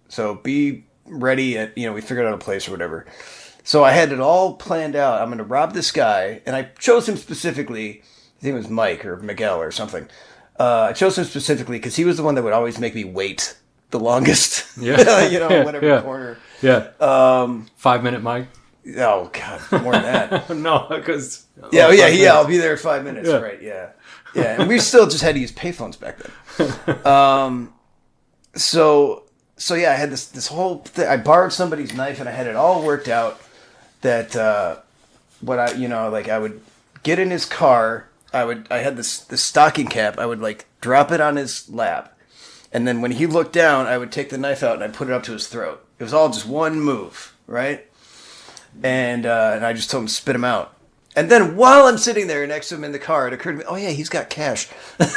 So be ready at, we figured out a place or whatever. So I had it all planned out. I'm going to rob this guy. And I chose him specifically. I think it was Mike or Miguel or something. I chose him specifically because he was the one that would always make me wait the longest, whatever corner. Yeah. 5-minute Mike. Oh God, more than that. No, because I'll be there in 5 minutes. Yeah. Right. Yeah. And we still just had to use payphones back then. So I had this whole thing. I borrowed somebody's knife and I had it all worked out that I would get in his car. I had this stocking cap. I would drop it on his lap. And then when he looked down, I would take the knife out and I'd put it up to his throat. It was all just one move, right? And I just told him to spit him out. And then while I'm sitting there next to him in the car, it occurred to me, oh yeah, he's got cash. And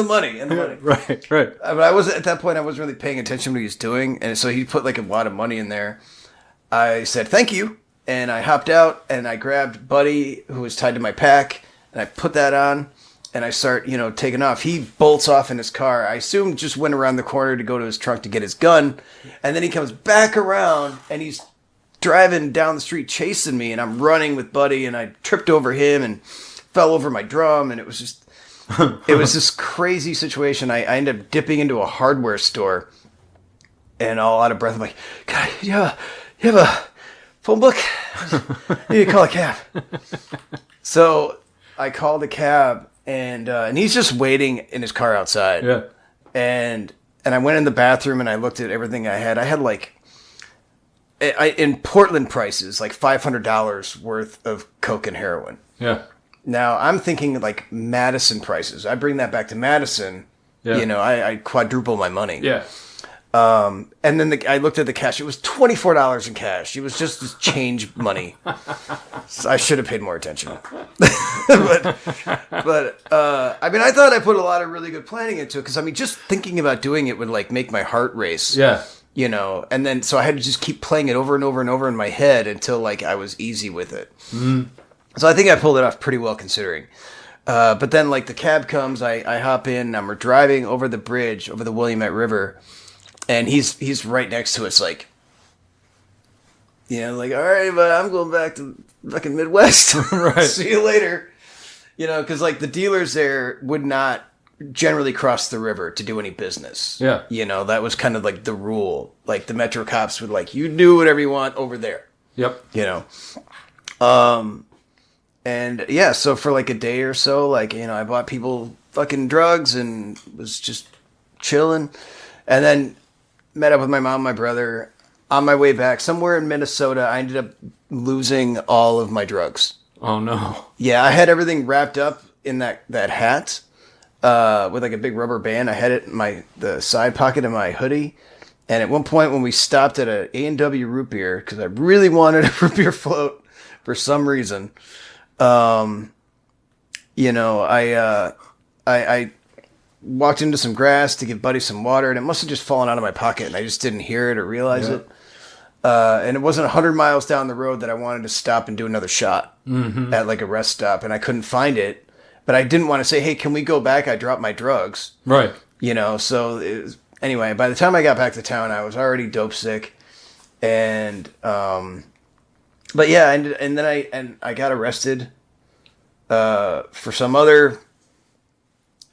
the money. Right. But I was at that point, I wasn't really paying attention to what he was doing. And so he put a lot of money in there. I said, thank you. And I hopped out and I grabbed Buddy, who was tied to my pack, and I put that on. And I start, taking off. He bolts off in his car. I assume just went around the corner to go to his trunk to get his gun. And then he comes back around and he's driving down the street chasing me. And I'm running with Buddy and I tripped over him and fell over my drum. And it was just, it was this crazy situation. I ended up dipping into a hardware store and all out of breath. I'm like, God, you have a phone book? I need to call a cab. So I called a cab. And he's just waiting in his car outside. Yeah. And I went in the bathroom and I looked at everything I had. I had in Portland prices, $500 worth of coke and heroin. Yeah. Now I'm thinking Madison prices. I bring that back to Madison. Yeah. I quadruple my money. Yeah. And then I looked at the cash. It was $24 in cash. It was just change money. So I should have paid more attention. but I thought I put a lot of really good planning into it because just thinking about doing it would make my heart race. Yeah. And then so I had to just keep playing it over and over and over in my head until I was easy with it. Mm. So I think I pulled it off pretty well considering. But then the cab comes, I hop in, and we're driving over the bridge over the Willamette River. And he's right next to us, all right, but I'm going back to fucking Midwest. Right. See you later. Because the dealers there would not generally cross the river to do any business. Yeah. That was kind of the rule. The Metro cops would you do whatever you want over there. Yep. And yeah, so for a day or so, I bought people fucking drugs and was just chilling. And then met up with my mom and my brother. On my way back, somewhere in Minnesota, I ended up losing all of my drugs. Oh, no. Yeah, I had everything wrapped up in that hat with a big rubber band. I had it in the side pocket of my hoodie. And at one point when we stopped at a A&W root beer, because I really wanted a root beer float for some reason, I walked into some grass to give Buddy some water, and it must have just fallen out of my pocket, and I just didn't hear it or realize it. And it wasn't 100 miles down the road that I wanted to stop and do another shot at like a rest stop, and I couldn't find it. But I didn't want to say, hey, can we go back? I dropped my drugs. Right. So anyway, by the time I got back to town, I was already dope sick. And, but yeah, and then I got arrested, for some other,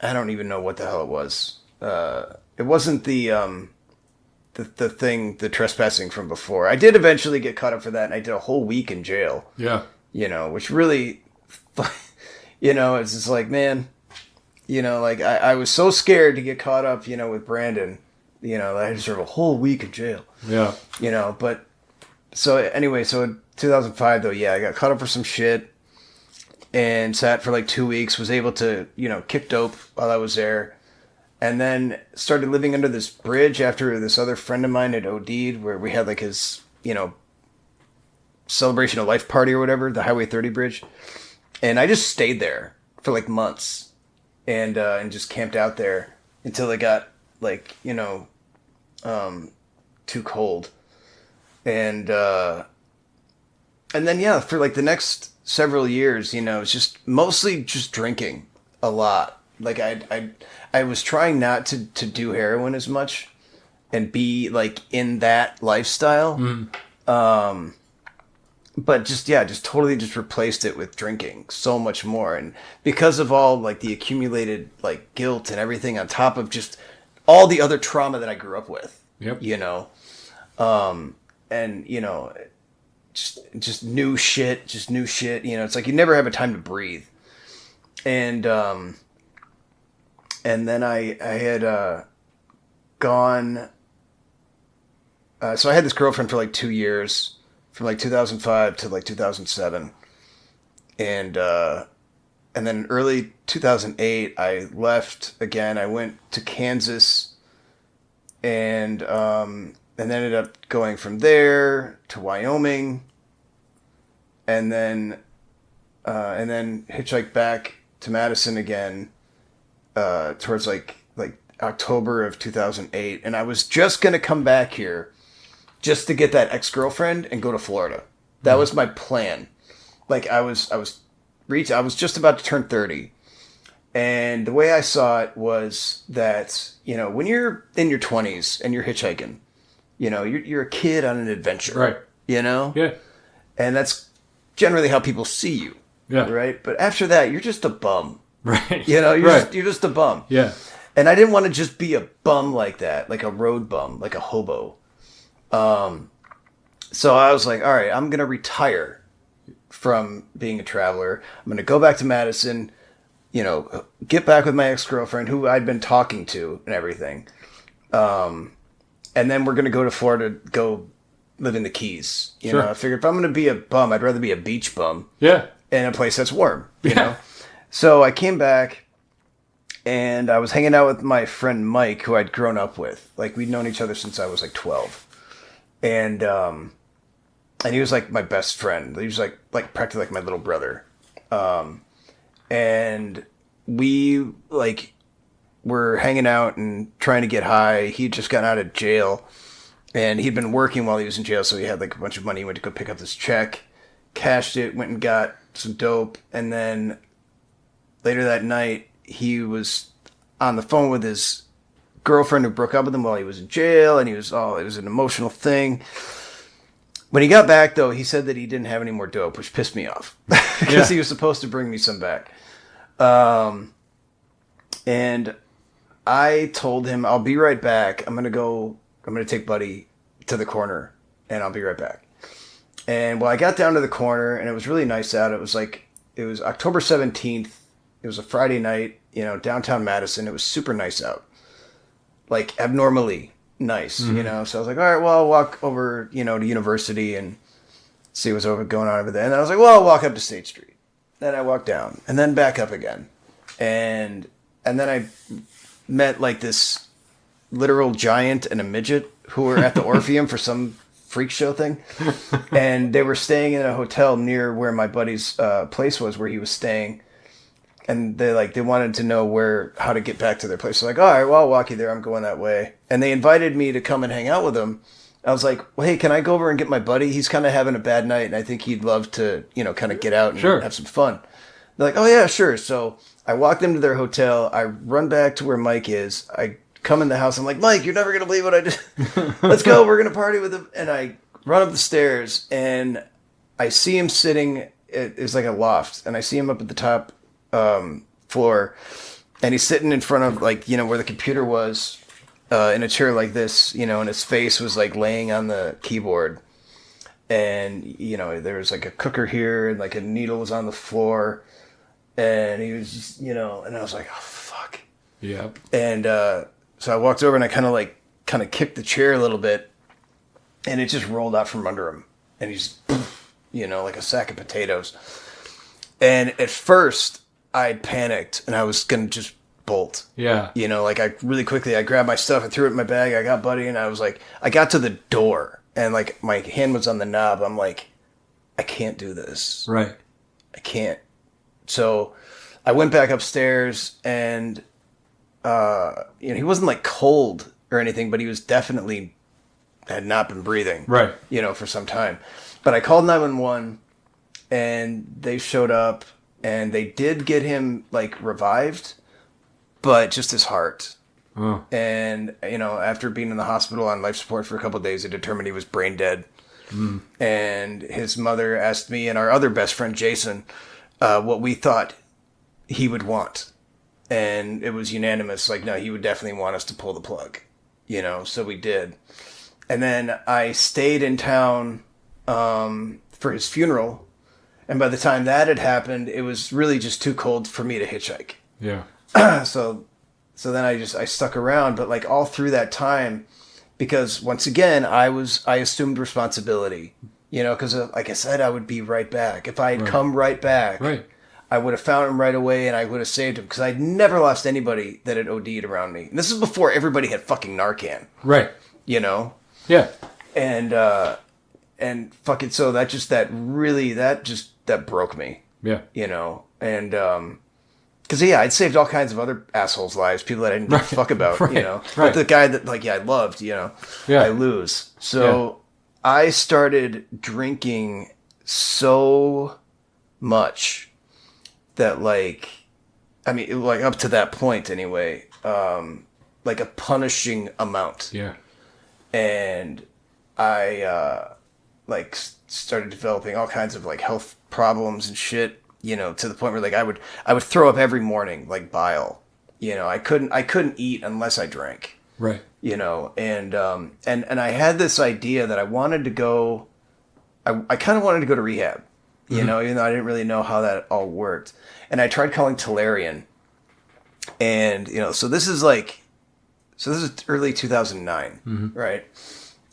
I don't even know what the hell it was. It wasn't the trespassing from before. I did eventually get caught up for that, and I did a whole week in jail. Yeah. Which really, it's just like, man, like I was so scared to get caught up, with Brandon, that I deserve a whole week in jail. Yeah. But so anyway, so in 2005 though, yeah, I got caught up for some shit and sat for like 2 weeks, was able to, kick dope while I was there. And then started living under this bridge after this other friend of mine had OD'd, where we had like his, celebration of life party or whatever, the Highway 30 bridge. And I just stayed there for like months and just camped out there until it got like, too cold. And then, yeah, for like the next several years, it's just mostly just drinking a lot. Like I was trying not to do heroin as much and be like in that lifestyle. But just totally just replaced it with drinking so much more. And because of all like the accumulated like guilt and everything on top of just all the other trauma that I grew up with, Yep. And just new shit, it's like you never have a time to breathe. And then I had gone. So I had this girlfriend for like 2 years, from like 2005 to like 2007, and then in early 2008 I left again. I went to Kansas, and ended up going from there to Wyoming, and then hitchhiked back to Madison again. Towards like October of 2008, and I was just gonna come back here just to get that ex-girlfriend and go to Florida. That was my plan. Like I was just about to turn 30, and the way I saw it was that when you're in your 20s and you're hitchhiking, you're a kid on an adventure, Right? Yeah, and that's generally how people see you, Yeah. right? But after that, you're just a bum. Right. You're just a bum. Yeah. And I didn't want to just be a bum like that, like a road bum, like a hobo. So I was like, all right, I'm going to retire from being a traveler. I'm going to go back to Madison, get back with my ex-girlfriend who I'd been talking to and everything. And then we're going to go to Florida, go live in the Keys. Sure. I figured if I'm going to be a bum, I'd rather be a beach bum. Yeah. In a place that's warm, you Yeah. know? So I came back, and I was hanging out with my friend Mike, who I'd grown up with. Like, we'd known each other since I was like 12. And he was like my best friend. He was like practically like my little brother. And we like were hanging out and trying to get high. He'd just gotten out of jail, and he'd been working while he was in jail, so he had like a bunch of money. He went to go pick up this check, cashed it, went and got some dope, and then later that night he was on the phone with his girlfriend who broke up with him while he was in jail, and it was an emotional thing. When he got back, though, he said that he didn't have any more dope, which pissed me off because he was supposed to bring me some back. And I told him, I'll be right back. I'm going to take Buddy to the corner, and I'll be right back. And I got down to the corner, and it was really nice out. It was October 17th. It was a Friday night, downtown Madison. It was super nice out. Like abnormally nice, Mm-hmm. So I was like, all right, well, I'll walk over, to University and see what's going on over there. And then I was like, well, I'll walk up to State Street. Then I walked down and then back up again. And then I met like this literal giant and a midget who were at the Orpheum for some freak show thing. And they were staying in a hotel near where my buddy's place was, where he was staying. And they wanted to know how to get back to their place. So all right, well, I'll walk you there. I'm going that way. And they invited me to come and hang out with them I was like, well, hey, can I go over and get my buddy? He's kind of having a bad night, and I think he'd love to, kind of get out and Sure. have some fun. They're like, oh, yeah, sure. So I walk them to their hotel. I run back to where Mike is. I come in the house. I'm like, Mike, you're never going to believe what I did. Let's go. We're going to party with him. And I run up the stairs, and I see him sitting. It's like a loft, and I see him up at the top floor, and he's sitting in front of, like, where the computer was, in a chair like this, and his face was like laying on the keyboard. And, there was like a cooker here, and like a needle was on the floor. And he was just, and I was like, oh, fuck. Yeah. And so I walked over and I kind of kicked the chair a little bit, and it just rolled out from under him. And he's, like a sack of potatoes. And at first I panicked and I was going to just bolt. Yeah. Like I grabbed my stuff and threw it in my bag. I got Buddy, and I was like, I got to the door and like my hand was on the knob. I'm like, I can't do this. Right. I can't. So I went back upstairs, and he wasn't like cold or anything, but he was definitely had not been breathing. Right. For some time. But I called 911, and they showed up, and they did get him like revived, but just his heart. Oh. And after being in the hospital on life support for a couple of days, they determined he was brain dead. Mm. And his mother asked me and our other best friend Jason what we thought he would want. And it was unanimous. Like, no, he would definitely want us to pull the plug, so we did. And then I stayed in town for his funeral. And by the time that had happened, it was really just too cold for me to hitchhike. Yeah. So then I stuck around, but like all through that time, because once again, I assumed responsibility. Because like I said, I would be right back. If I had come right back, I would have found him right away, and I would have saved him, because I'd never lost anybody that had OD'd around me. And this is before everybody had fucking Narcan. Right. Yeah. And fucking, so that broke me. Yeah. And because I'd saved all kinds of other assholes' lives, people that I didn't give a fuck about, But the guy that I loved, I lose. So I started drinking so much that up to that point anyway, like a punishing amount. Yeah. And I started developing all kinds of like health problems and shit, to the point where like I would throw up every morning, like bile. I couldn't eat unless I drank. Right. And I had this idea that I wanted to go, I kind of wanted to go to rehab, even though I didn't really know how that all worked. And I tried calling Tolarian, and so this is early 2009, right?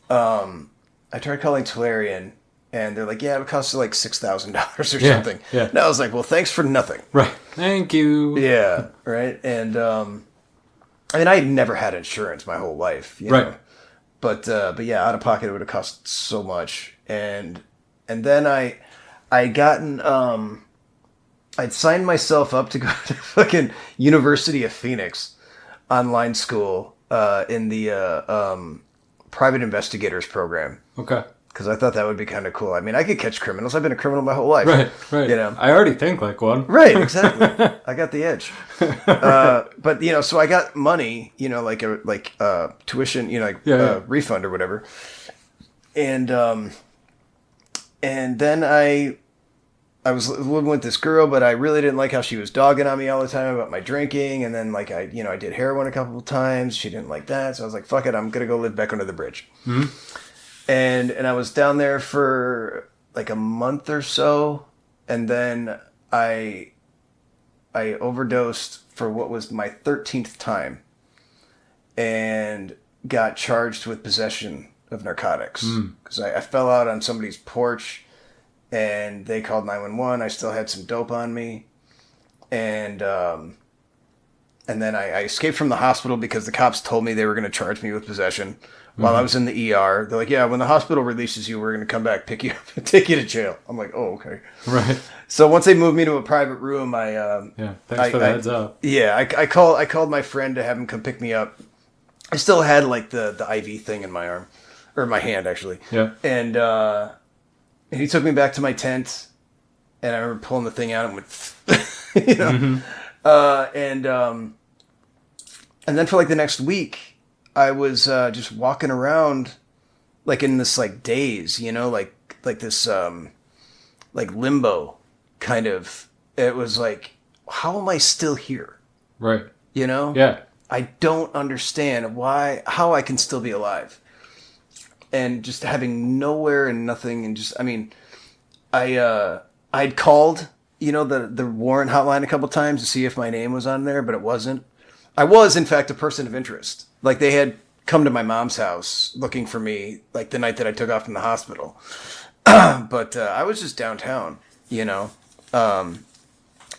I tried calling Tolarian, and they're like, yeah, it would cost you like $6,000 or something. Yeah. And I was like, well, thanks for nothing. Right. Thank you. Yeah. Right. And I had never had insurance my whole life, right. But yeah, out of pocket it would have cost so much. And then I'd signed myself up to go to fucking University of Phoenix online school in the private investigators program. Okay. Because I thought that would be kind of cool. I mean, I could catch criminals. I've been a criminal my whole life. Right. I already think like one. Right, exactly. I got the edge. But so I got money, like tuition, refund or whatever. And then I was living with this girl, but I really didn't like how she was dogging on me all the time about my drinking. And then I did heroin a couple of times. She didn't like that. So I was like, fuck it, I'm going to go live back under the bridge. Mm-hmm. And I was down there for like a month or so. And then I overdosed for what was my 13th time and got charged with possession of narcotics. Because I fell out on somebody's porch. And they called 911. I still had some dope on me. And then I escaped from the hospital because the cops told me they were going to charge me with possession while I was in the ER. They're like, yeah, when the hospital releases you, we're going to come back, pick you up, and take you to jail. I'm like, oh, okay. Right. So once they moved me to a private room, thanks for the heads up. Yeah, I called my friend to have him come pick me up. I still had like the IV thing in my arm. or my hand actually. Yeah. And he took me back to my tent, and I remember pulling the thing out and went, you know, and then for like the next week, I was just walking around, like in this like daze, you know, like this like limbo kind of. It was like, how am I still here? Right. You know? Yeah. I don't understand how I can still be alive. And just having nowhere and nothing, and just, I mean, I'd called, you know, the warrant hotline a couple times to see if my name was on there, but it wasn't. I was, in fact, a person of interest. Like, they had come to my mom's house looking for me, like the night that I took off from the hospital. But I was just downtown, you know.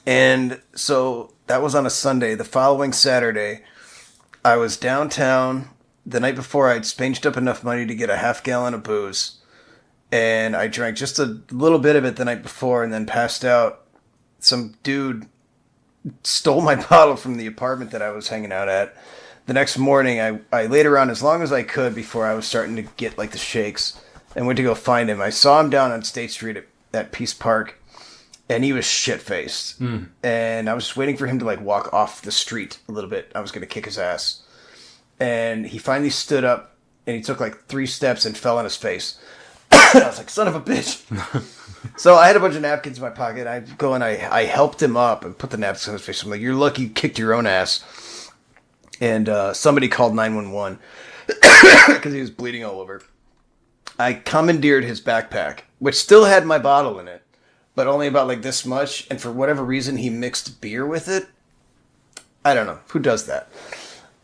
And so that was on a Sunday. The following Saturday, I was downtown. The night before, I'd sponged up enough money to get a half gallon of booze. And I drank just a little bit of it the night before and then passed out. Some dude stole my bottle from the apartment that I was hanging out at. The next morning, I laid around as long as I could before I was starting to get like the shakes and went to go find him. I saw him down on State Street at Peace Park, and he was shit-faced. And I was just waiting for him to like walk off the street a little bit. I was going to kick his ass. And he finally stood up, and he took like 3 steps and fell on his face. And I was like, son of a bitch. So I had a bunch of napkins in my pocket. I go and I helped him up and put the napkins on his face. I'm like, you're lucky you kicked your own ass. And somebody called 911 because he was bleeding all over. I commandeered his backpack, which still had my bottle in it, but only about like this much. And for whatever reason, he mixed beer with it. I don't know. Who does that?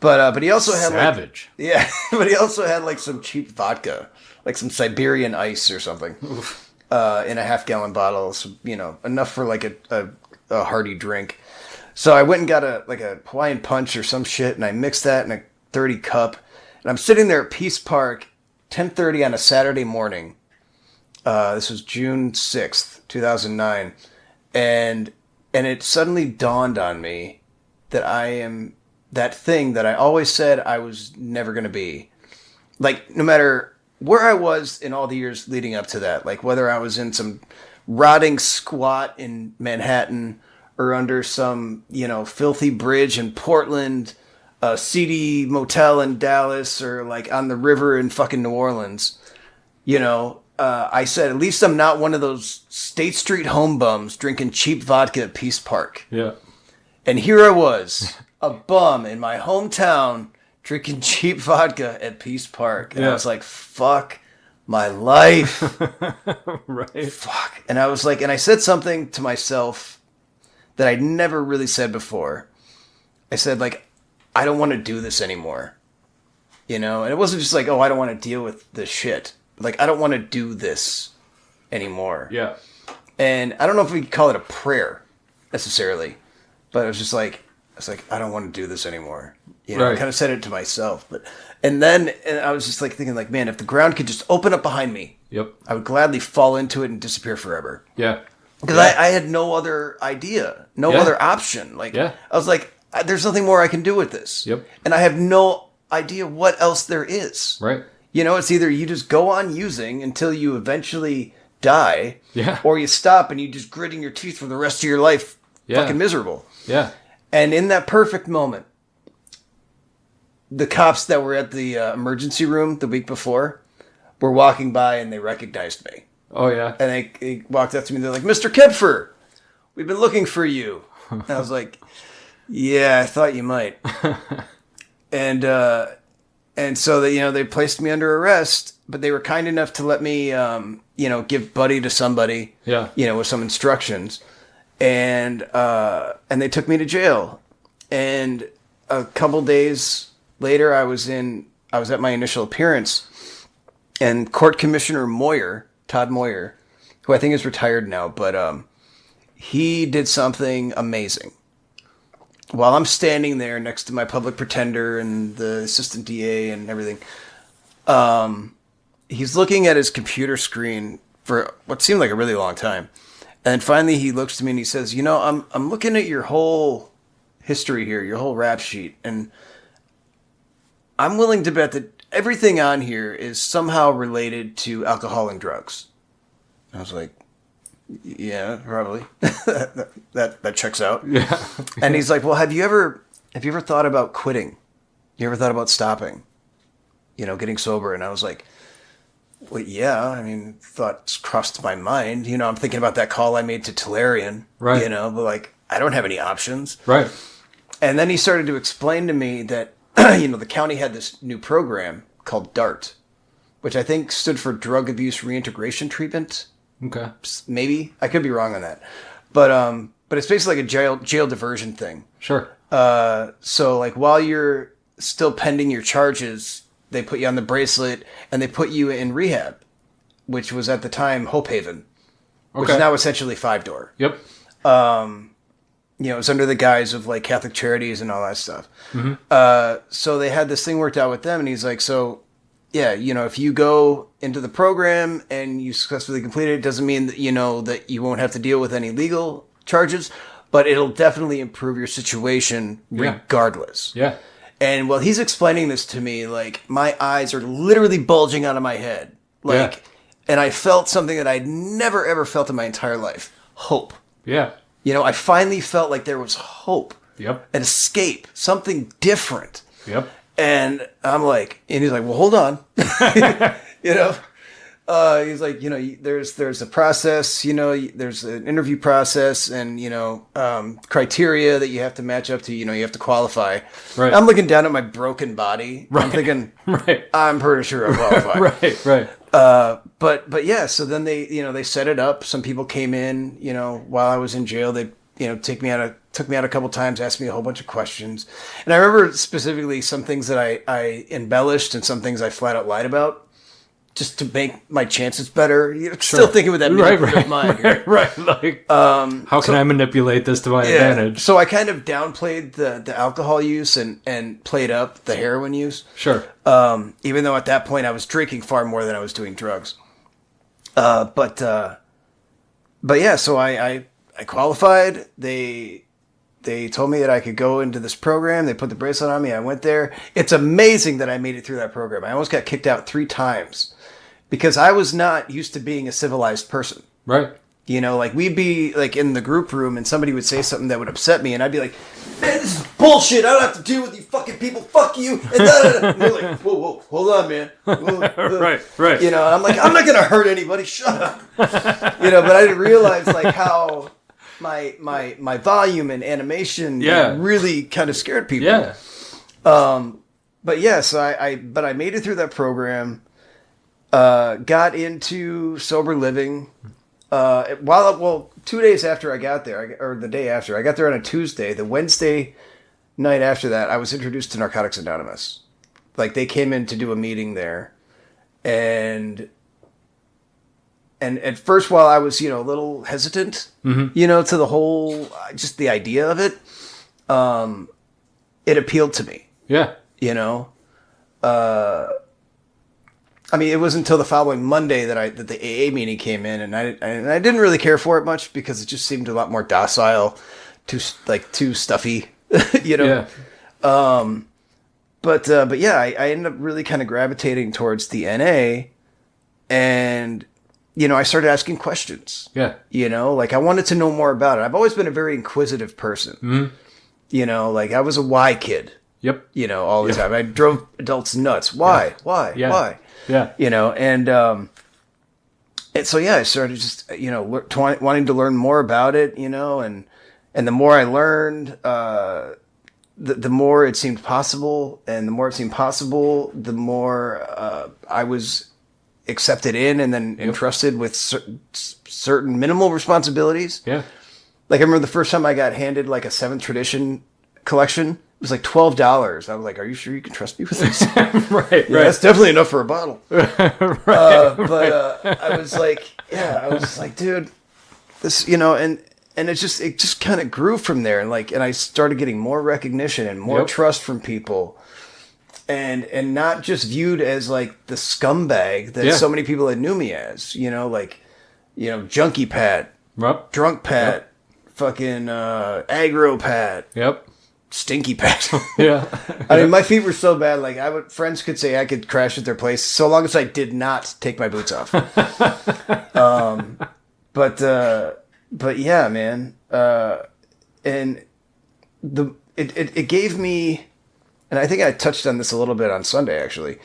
But he also had savage. Like, yeah, but he also had like some cheap vodka, like some Siberian ice or something, in a half-gallon bottle. So, you know, enough for like a hearty drink. So I went and got a Hawaiian punch or some shit, and I mixed that in a 30 cup. And I'm sitting there at Peace Park, 10:30 on a Saturday morning. This was June 6th, 2009, and it suddenly dawned on me that I am that thing that I always said I was never going to be. Like, no matter where I was in all the years leading up to that, like whether I was in some rotting squat in Manhattan or under some, you know, filthy bridge in Portland, a seedy motel in Dallas, or like on the river in fucking New Orleans, you know, I said, at least I'm not one of those State Street home bums drinking cheap vodka at Peace Park. Yeah. And here I was, a bum in my hometown, drinking cheap vodka at Peace Park. And I was like, fuck my life. Right. Fuck. And I was like, and I said something to myself that I'd never really said before. I said, like, I don't want to do this anymore. You know? And it wasn't just like, oh, I don't want to deal with this shit. Like, I don't want to do this anymore. Yeah. And I don't know if we could call it a prayer necessarily, but it was just like, I don't want to do this anymore. You know, right. I kind of said it to myself, and I was just like thinking, like, man, if the ground could just open up behind me, Yep. I would gladly fall into it and disappear forever. Yeah. Because I had no other idea, no other option. Like, I was like, there's nothing more I can do with this. Yep. And I have no idea what else there is. Right. You know, it's either you just go on using until you eventually die, or you stop and you just gritting your teeth for the rest of your life, fucking miserable. Yeah. And in that perfect moment, the cops that were at the emergency room the week before were walking by and they recognized me. Oh, yeah. And they walked up to me. They're like, Mr. Kempfer, we've been looking for you. And I was like, yeah, I thought you might. And so they, you know, they placed me under arrest, but they were kind enough to let me, you know, give buddy to somebody, you know, with some instructions. And they took me to jail. And a couple days later, I was at my initial appearance, and Court Commissioner Todd Moyer, who I think is retired now, but he did something amazing. While I'm standing there next to my public pretender and the assistant DA and everything, he's looking at his computer screen for what seemed like a really long time. And finally he looks to me and he says, you know, I'm looking at your whole history here, your whole rap sheet, and I'm willing to bet that everything on here is somehow related to alcohol and drugs. I was like, yeah, probably. that checks out. Yeah. And he's like, well, have you ever thought about quitting? You ever thought about stopping? Getting sober? And I was like, well, yeah. I mean, thoughts crossed my mind. I'm thinking about that call I made to Tolarian. Right. But like, I don't have any options. Right. And then he started to explain to me that, the county had this new program called DART, which I think stood for Drug Abuse Reintegration Treatment. Okay. Maybe. I could be wrong on that. But it's basically like a jail diversion thing. Sure. So like while you're still pending your charges, they put you on the bracelet and they put you in rehab, which was at the time Hope Haven, which is now essentially 5-door. Yep. It was under the guise of like Catholic Charities and all that stuff. Mm-hmm. So they had this thing worked out with them, and he's like, so yeah, if you go into the program and you successfully complete it, it doesn't mean that, that you won't have to deal with any legal charges, but it'll definitely improve your situation regardless. Yeah. And while he's explaining this to me, like my eyes are literally bulging out of my head. And I felt something that I'd never ever felt in my entire life. Hope. Yeah. I finally felt like there was hope. Yep. An escape. Something different. Yep. And I'm like, and he's like, well, hold on. He's like, there's a process, there's an interview process and, criteria that you have to match up to, you have to qualify. Right. I'm looking down at my broken body. Right. I'm thinking, right. I'm pretty sure I qualify. Right. But yeah, so then they set it up. Some people came in, while I was in jail. They, took me out a couple times, asked me a whole bunch of questions. And I remember specifically some things that I embellished and some things I flat out lied about just to make my chances better. Still thinking with that manipulative mind. Right. Like, how can I manipulate this to my advantage? So I kind of downplayed the alcohol use and played up the heroin use. Sure. Even though at that point I was drinking far more than I was doing drugs. But yeah, so I qualified. They told me that I could go into this program. They put the bracelet on me. I went there. It's amazing that I made it through that program. I almost got kicked out 3 times because I was not used to being a civilized person. Right. Like we'd be like in the group room and somebody would say something that would upset me and I'd be like, man, this is bullshit. I don't have to deal with you fucking people. Fuck you. And they're like, whoa, hold on, man. Right. I'm like, I'm not going to hurt anybody. Shut up. But I didn't realize like how my volume and animation really kind of scared people. Yeah. But yeah, so I made it through that program, got into sober living, 2 days after I got there, or the day after, I got there on a Tuesday. The Wednesday night after that, I was introduced to Narcotics Anonymous. Like they came in to do a meeting there, and at first, while I was, a little hesitant, to the whole, just the idea of it, it appealed to me. Yeah. I mean, it wasn't until the following Monday that the AA meeting came in, and I didn't really care for it much because it just seemed a lot more docile, too stuffy, Yeah. But yeah, I ended up really kind of gravitating towards the NA, and I started asking questions. Yeah. Like I wanted to know more about it. I've always been a very inquisitive person. Mm-hmm. Like I was a why kid. Yep. All the time. I drove adults nuts. Why? Yeah. Why? Yeah. Why? Yeah. And so yeah, I started just wanting to learn more about it. And the more I learned, the more it seemed possible, and the more it seemed possible, the more I was accepted in and then entrusted with certain minimal responsibilities. Yeah. Like I remember the first time I got handed like a 7th Tradition collection. It was like $12. I was like, "Are you sure you can trust me with this?" Right. That's definitely enough for a bottle. Right. I was like, dude, this, and it just kind of grew from there, and I started getting more recognition and more trust from people, and not just viewed as like the scumbag that so many people had knew me as, junkie Pat, Yep. drunk Pat, fucking aggro Pat. Yep. stinky bad. Yeah. I mean, my feet were so bad. Like friends could say I could crash at their place so long as I did not take my boots off. But yeah, man. And it gave me, and I think I touched on this a little bit on Sunday actually.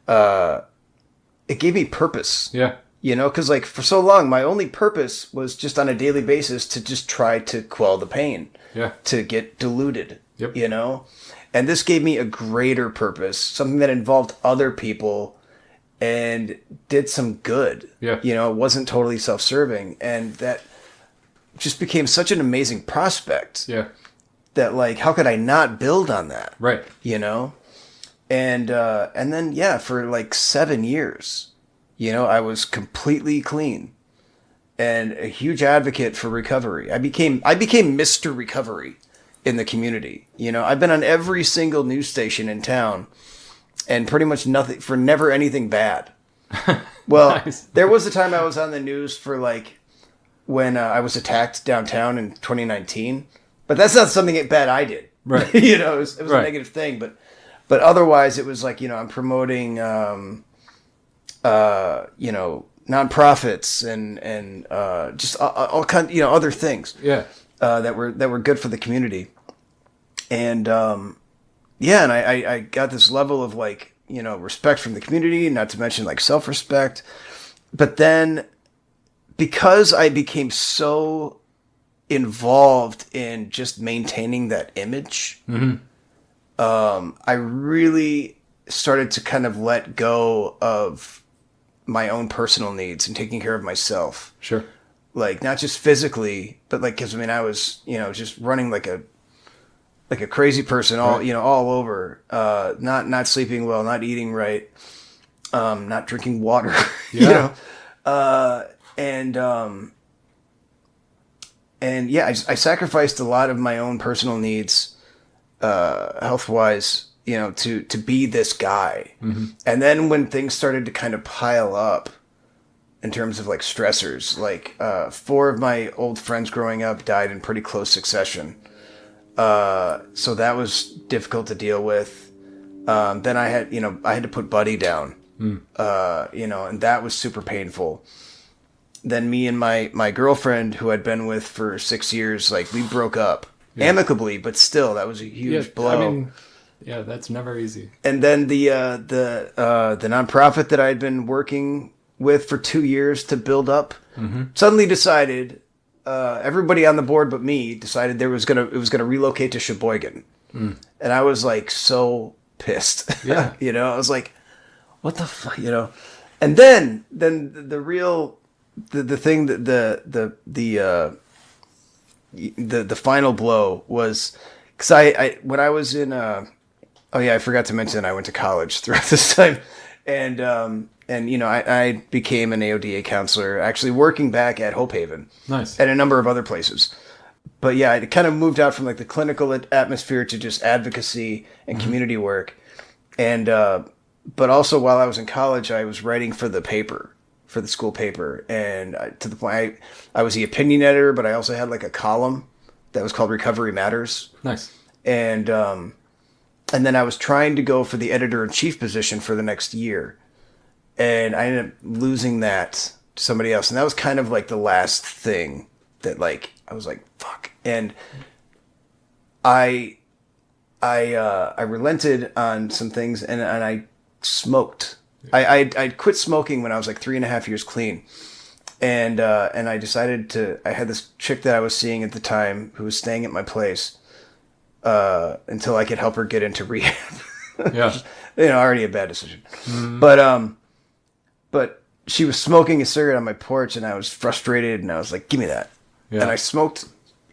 It gave me purpose. Yeah. Because like for so long, my only purpose was just on a daily basis to just try to quell the pain. Yeah. To get diluted. Yep. And this gave me a greater purpose, something that involved other people and did some good. Yeah. It wasn't totally self-serving, and that just became such an amazing prospect. Yeah. That like, how could I not build on that? Right. And then for like 7 years, I was completely clean and a huge advocate for recovery. I became Mr. Recovery in the community. I've been on every single news station in town and pretty much never anything bad. Well, nice. There was a time I was on the news for like when I was attacked downtown in 2019, but that's not something bad I did. Right. It was right. a negative thing, but otherwise it was like, I'm promoting, nonprofits and just all kinds, other things. Yeah. That were good for the community. And, and I got this level of like, respect from the community, not to mention like self-respect. But then because I became so involved in just maintaining that image, I really started to kind of let go of my own personal needs and taking care of myself. Sure. Like not just physically, but like, cause I mean, I was, just running like a crazy person all, right. All over, not sleeping well, not eating right, not drinking water, yeah. I sacrificed a lot of my own personal needs, health-wise, to be this guy. Mm-hmm. And then when things started to kind of pile up in terms of like stressors, like 4 of my old friends growing up died in pretty close succession. So that was difficult to deal with. Then I had to put Buddy down, and that was super painful. Then me and my girlfriend, who I'd been with for 6 years, like we broke up amicably, but still that was a huge blow. I mean, yeah, that's never easy. And then the nonprofit that I'd been working with for 2 years to build up suddenly decided, everybody on the board but me decided it was gonna relocate to Sheboygan, and I was like so pissed. Yeah, I was like, what the fuck, And then the real the thing that the final blow was because I when I was in I forgot to mention I went to college throughout this time, and I became an AODA counselor, actually working back at Hope Haven. Nice. And a number of other places. But yeah, I kind of moved out from like the clinical atmosphere to just advocacy and community work. And, but also while I was in college, I was writing for the school paper. And to the point, I was the opinion editor, but I also had like a column that was called Recovery Matters. Nice. And then I was trying to go for the editor-in-chief position for the next year. And I ended up losing that to somebody else. And that was kind of like the last thing that like, I was like, fuck. And I relented on some things and I smoked. I quit smoking when I was like 3.5 years clean. And I decided I had this chick that I was seeing at the time who was staying at my place, until I could help her get into rehab. Yeah. Already a bad decision. Mm-hmm. But she was smoking a cigarette on my porch, and I was frustrated, and I was like, give me that. Yeah. And I smoked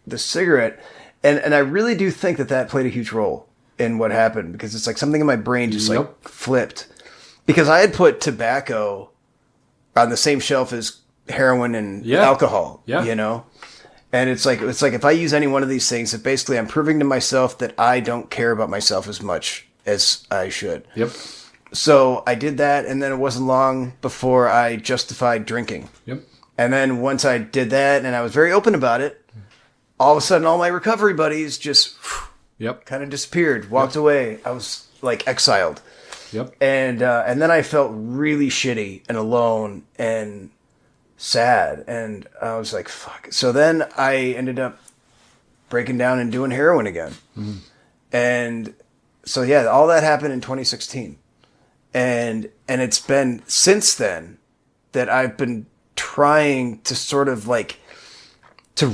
the cigarette, and I really do think that played a huge role in what happened, because it's like something in my brain just like flipped. Because I had put tobacco on the same shelf as heroin and alcohol, And it's like if I use any one of these things, that basically I'm proving to myself that I don't care about myself as much as I should. Yep. So I did that, and then it wasn't long before I justified drinking. Yep. And then once I did that, and I was very open about it, all of a sudden all my recovery buddies just Yep. kind of disappeared, walked away. I was like exiled. Yep. And then I felt really shitty and alone and sad. And I was like, fuck. So then I ended up breaking down and doing heroin again. Mm-hmm. And so, yeah, all that happened in 2016. And it's been since then that I've been trying to sort of like to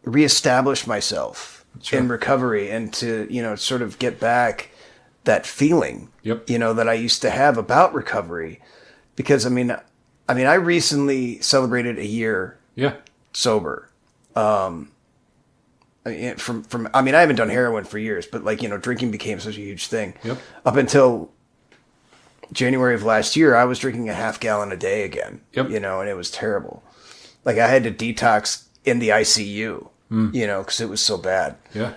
reestablish myself in recovery and to, sort of get back that feeling, that I used to have about recovery. Because I mean, I recently celebrated a year sober. I haven't done heroin for years, but like, drinking became such a huge thing. Yep. Up until January of last year, I was drinking a half gallon a day again, and it was terrible. Like I had to detox in the ICU, because it was so bad. Yeah.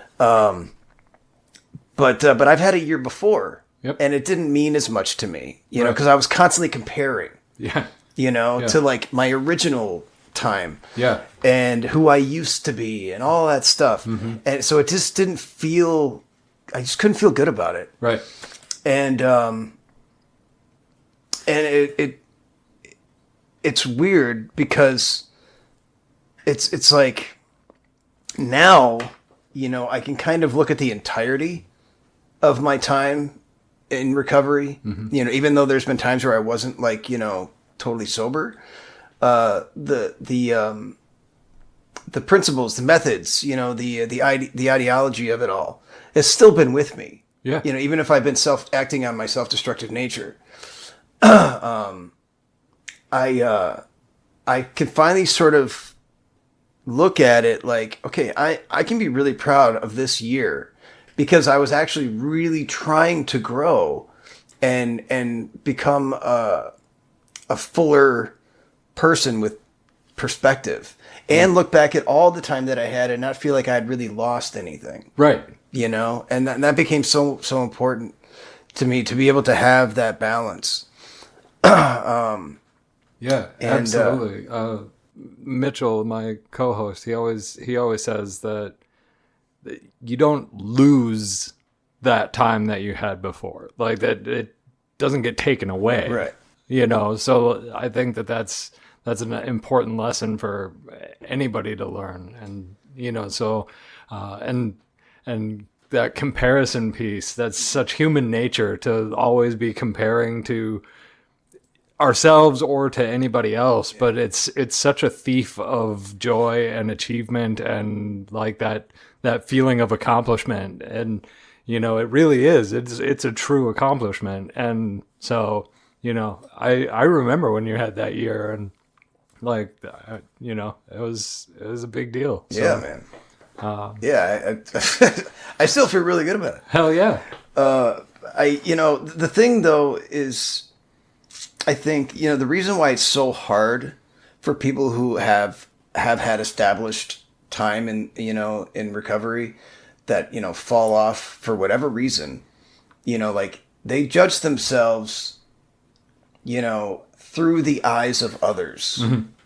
But I've had a year before, and it didn't mean as much to me, because I was constantly comparing, to like my original time, and who I used to be, and all that stuff, and so it just didn't feel. I just couldn't feel good about it, right? And it's weird because it's like now, I can kind of look at the entirety of my time in recovery, even though there's been times where I wasn't like, totally sober. The principles, the methods, the ideology of it all has still been with me. Yeah. Even if I've been acting on my self-destructive nature, I can finally sort of look at it like, okay, I can be really proud of this year because I was actually really trying to grow and become a fuller person with perspective and look back at all the time that I had and not feel like I had really lost anything. Right. And that became so important to me to be able to have that balance. Yeah, absolutely. Mitchell, my co-host, he always says that you don't lose that time that you had before. Like that it doesn't get taken away. Right. So I think that's an important lesson for anybody to learn. And and that comparison piece, that's such human nature to always be comparing to ourselves or to anybody else, but it's such a thief of joy and achievement and like that feeling of accomplishment. And it really is, it's a true accomplishment. And so I remember when you had that year and like it was a big deal. So, yeah, man. I still feel really good about it. Hell yeah. The thing though is, I think, the reason why it's so hard for people who have had established time in recovery that, fall off for whatever reason, like they judge themselves, through the eyes of others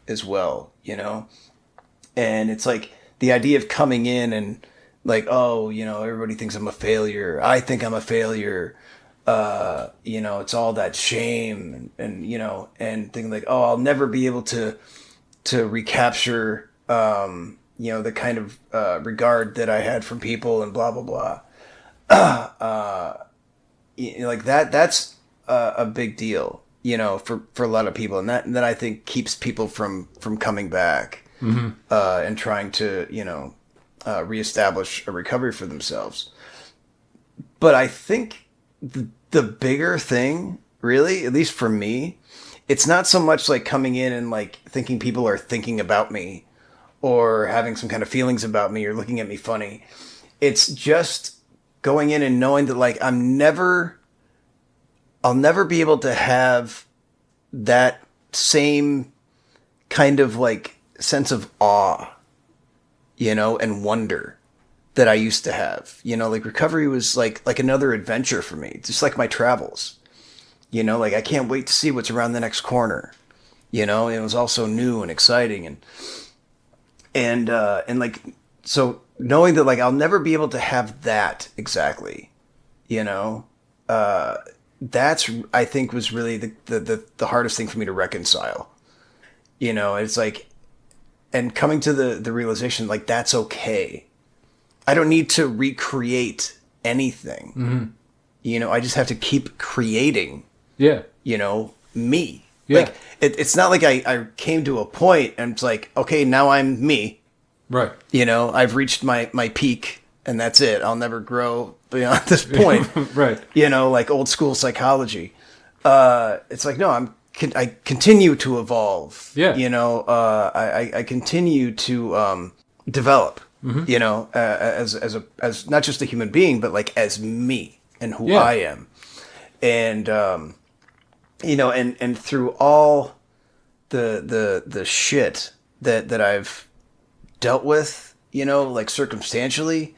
as well, and it's like the idea of coming in and like, oh, everybody thinks I'm a failure. I think I'm a failure. It's all that shame and and thinking like, oh, I'll never be able to recapture, the kind of regard that I had from people and blah, blah, blah. Like that's a big deal, for a lot of people. And that I think keeps people from coming back, and trying to, reestablish a recovery for themselves. But I think the bigger thing, really, at least for me, it's not so much like coming in and like thinking people are thinking about me or having some kind of feelings about me or looking at me funny. It's just going in and knowing that like I'll never be able to have that same kind of like sense of awe, and wonder that I used to have. Like recovery was like another adventure for me, just like my travels. Like I can't wait to see what's around the next corner. It was also new and exciting and like so knowing that like I'll never be able to have that exactly, you know, that's I think was really the hardest thing for me to reconcile. You know, it's like, and coming to the realization like that's okay. I don't need to recreate anything. Mm-hmm. You know, I just have to keep creating. Yeah. You know, me. Yeah. Like it's not like I came to a point and it's like, okay, now I'm me. Right. You know, I've reached my peak and that's it. I'll never grow beyond this point. Right. You know, like old school psychology. It's like, no, I continue to evolve. Yeah. You know, I continue to develop. Mm-hmm. You know, as not just a human being, but like as me and who I am, and you know, and through all the shit that I've dealt with, you know, like circumstantially,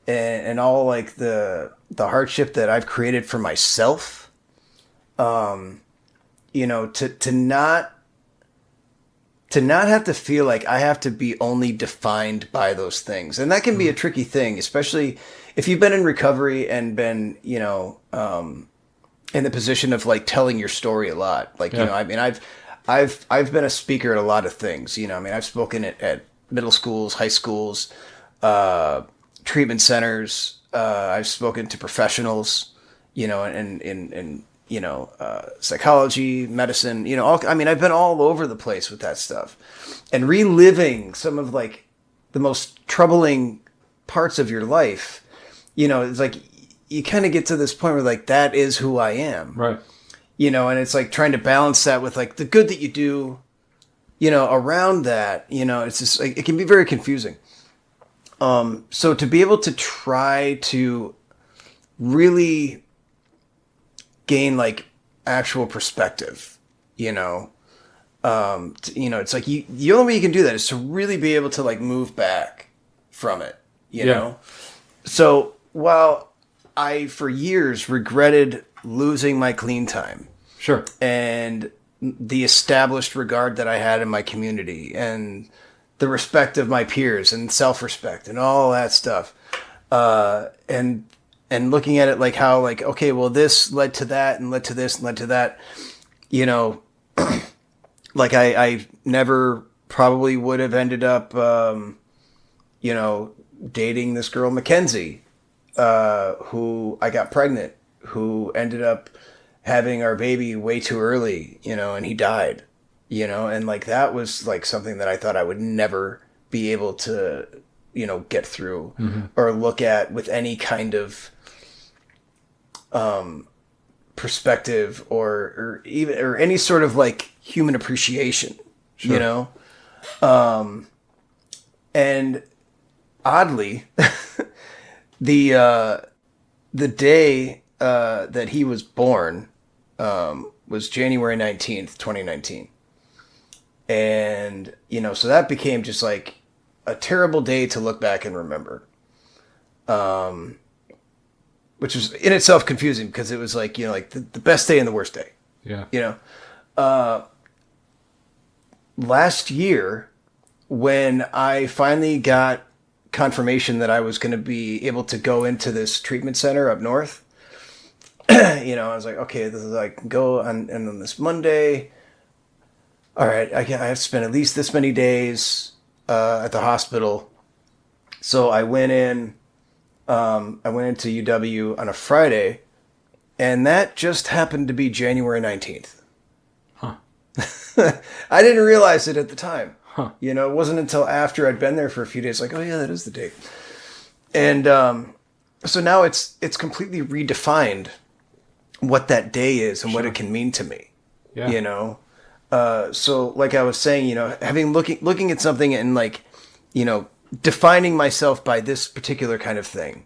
and all like the hardship that I've created for myself, you know, to not have to feel like I have to be only defined by those things. And that can be a tricky thing, especially if you've been in recovery and been, you know, in the position of like telling your story a lot. Like, you know, I mean, I've been a speaker at a lot of things, you know, I mean, I've spoken at middle schools, high schools, treatment centers. I've spoken to professionals, you know, and you know, psychology, medicine, you know, I mean, I've been all over the place with that stuff and reliving some of like the most troubling parts of your life. You know, it's like you kind of get to this point where like, that is who I am. Right. You know, and it's like trying to balance that with like the good that you do, you know, around that, you know, it's just like, it can be very confusing. So to be able to try to really gain like actual perspective, you know, you know, it's like the only way you can do that is to really be able to like move back from it, you know? So while I, for years regretted losing my clean time, sure, and the established regard that I had in my community and the respect of my peers and self-respect and all that stuff, and looking at it like how, like, okay, well, this led to that and led to this and led to that, you know, like I never probably would have ended up, you know, dating this girl, Mackenzie, who I got pregnant, who ended up having our baby way too early, you know, and he died, you know, and like that was like something that I thought I would never be able to, you know, get through or look at with any kind of perspective or even or any sort of like human appreciation, you know, and oddly, the day that he was born was January 19th, 2019, and you know, so that became just like a terrible day to look back and remember. Which was in itself confusing because it was like, you know, like the best day and the worst day. Yeah. You know, last year when I finally got confirmation that I was going to be able to go into this treatment center up north, you know, I was like, okay, this is like go on this Monday. All right. I have to spend at least this many days, at the hospital. So I went into UW on a Friday, and that just happened to be January 19th. Huh. I didn't realize it at the time. Huh. You know, it wasn't until after I'd been there for a few days, like, oh yeah, that is the date. And so now it's completely redefined what that day is and what it can mean to me. Yeah. You know? So like I was saying, you know, looking at something and like, you know, defining myself by this particular kind of thing,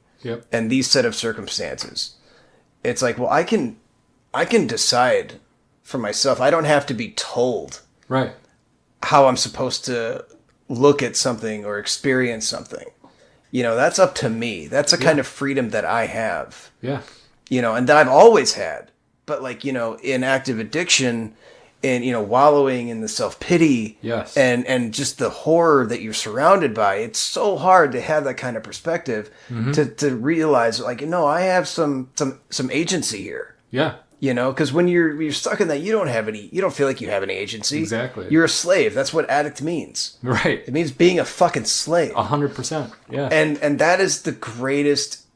and these set of circumstances, it's like, well, I can decide for myself. I don't have to be told how I'm supposed to look at something or experience something. You know, that's up to me. That's a kind of freedom that I have. Yeah. You know, and that I've always had. But like, you know, in active addiction, wallowing in the self-pity. Yes. And just the horror that you're surrounded by. It's so hard to have that kind of perspective to realize, like, no, I have some agency here. Yeah. Because when you're stuck in that, you don't feel like you have any agency. Exactly. You're a slave. That's what addict means. Right. It means being a fucking slave. 100%. Yeah. And that is the greatest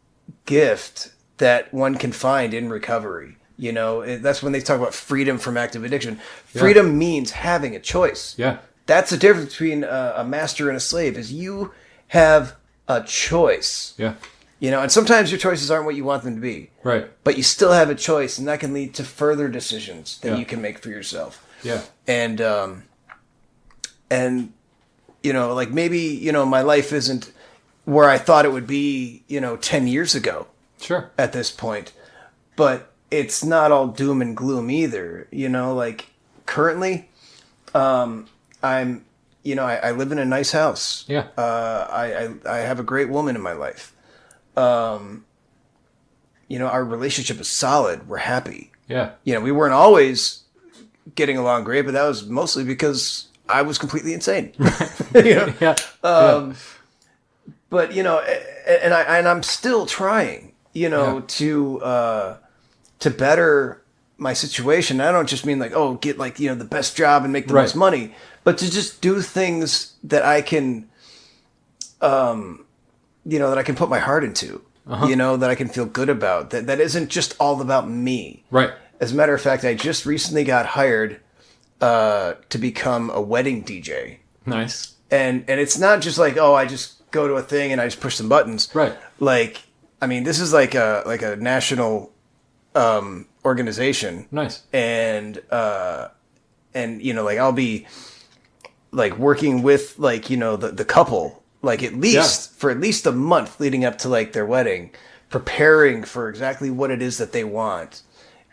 gift that one can find in recovery. That's when they talk about freedom from active addiction. Freedom means having a choice. Yeah. That's the difference between a master and a slave, is you have a choice. Yeah. And sometimes your choices aren't what you want them to be. Right. But you still have a choice, and that can lead to further decisions that you can make for yourself. Yeah. And like maybe, my life isn't where I thought it would be, 10 years ago. Sure. At this point. But it's not all doom and gloom either. Like currently, I live in a nice house. Yeah. I have a great woman in my life. Our relationship is solid. We're happy. Yeah. We weren't always getting along great, but that was mostly because I was completely insane. Yeah. But I'm still trying, to better my situation. I don't just mean like, get like, the best job and make the most money, but to just do things that I can, that I can put my heart into, that I can feel good about, that isn't just all about me. Right. As a matter of fact, I just recently got hired to become a wedding DJ. Nice. And it's not just like, I just go to a thing and I just push some buttons. Right. Like, I mean, this is like a national organization. Nice. And like I'll be like working with like, the couple, like for at least a month leading up to like their wedding, preparing for exactly what it is that they want.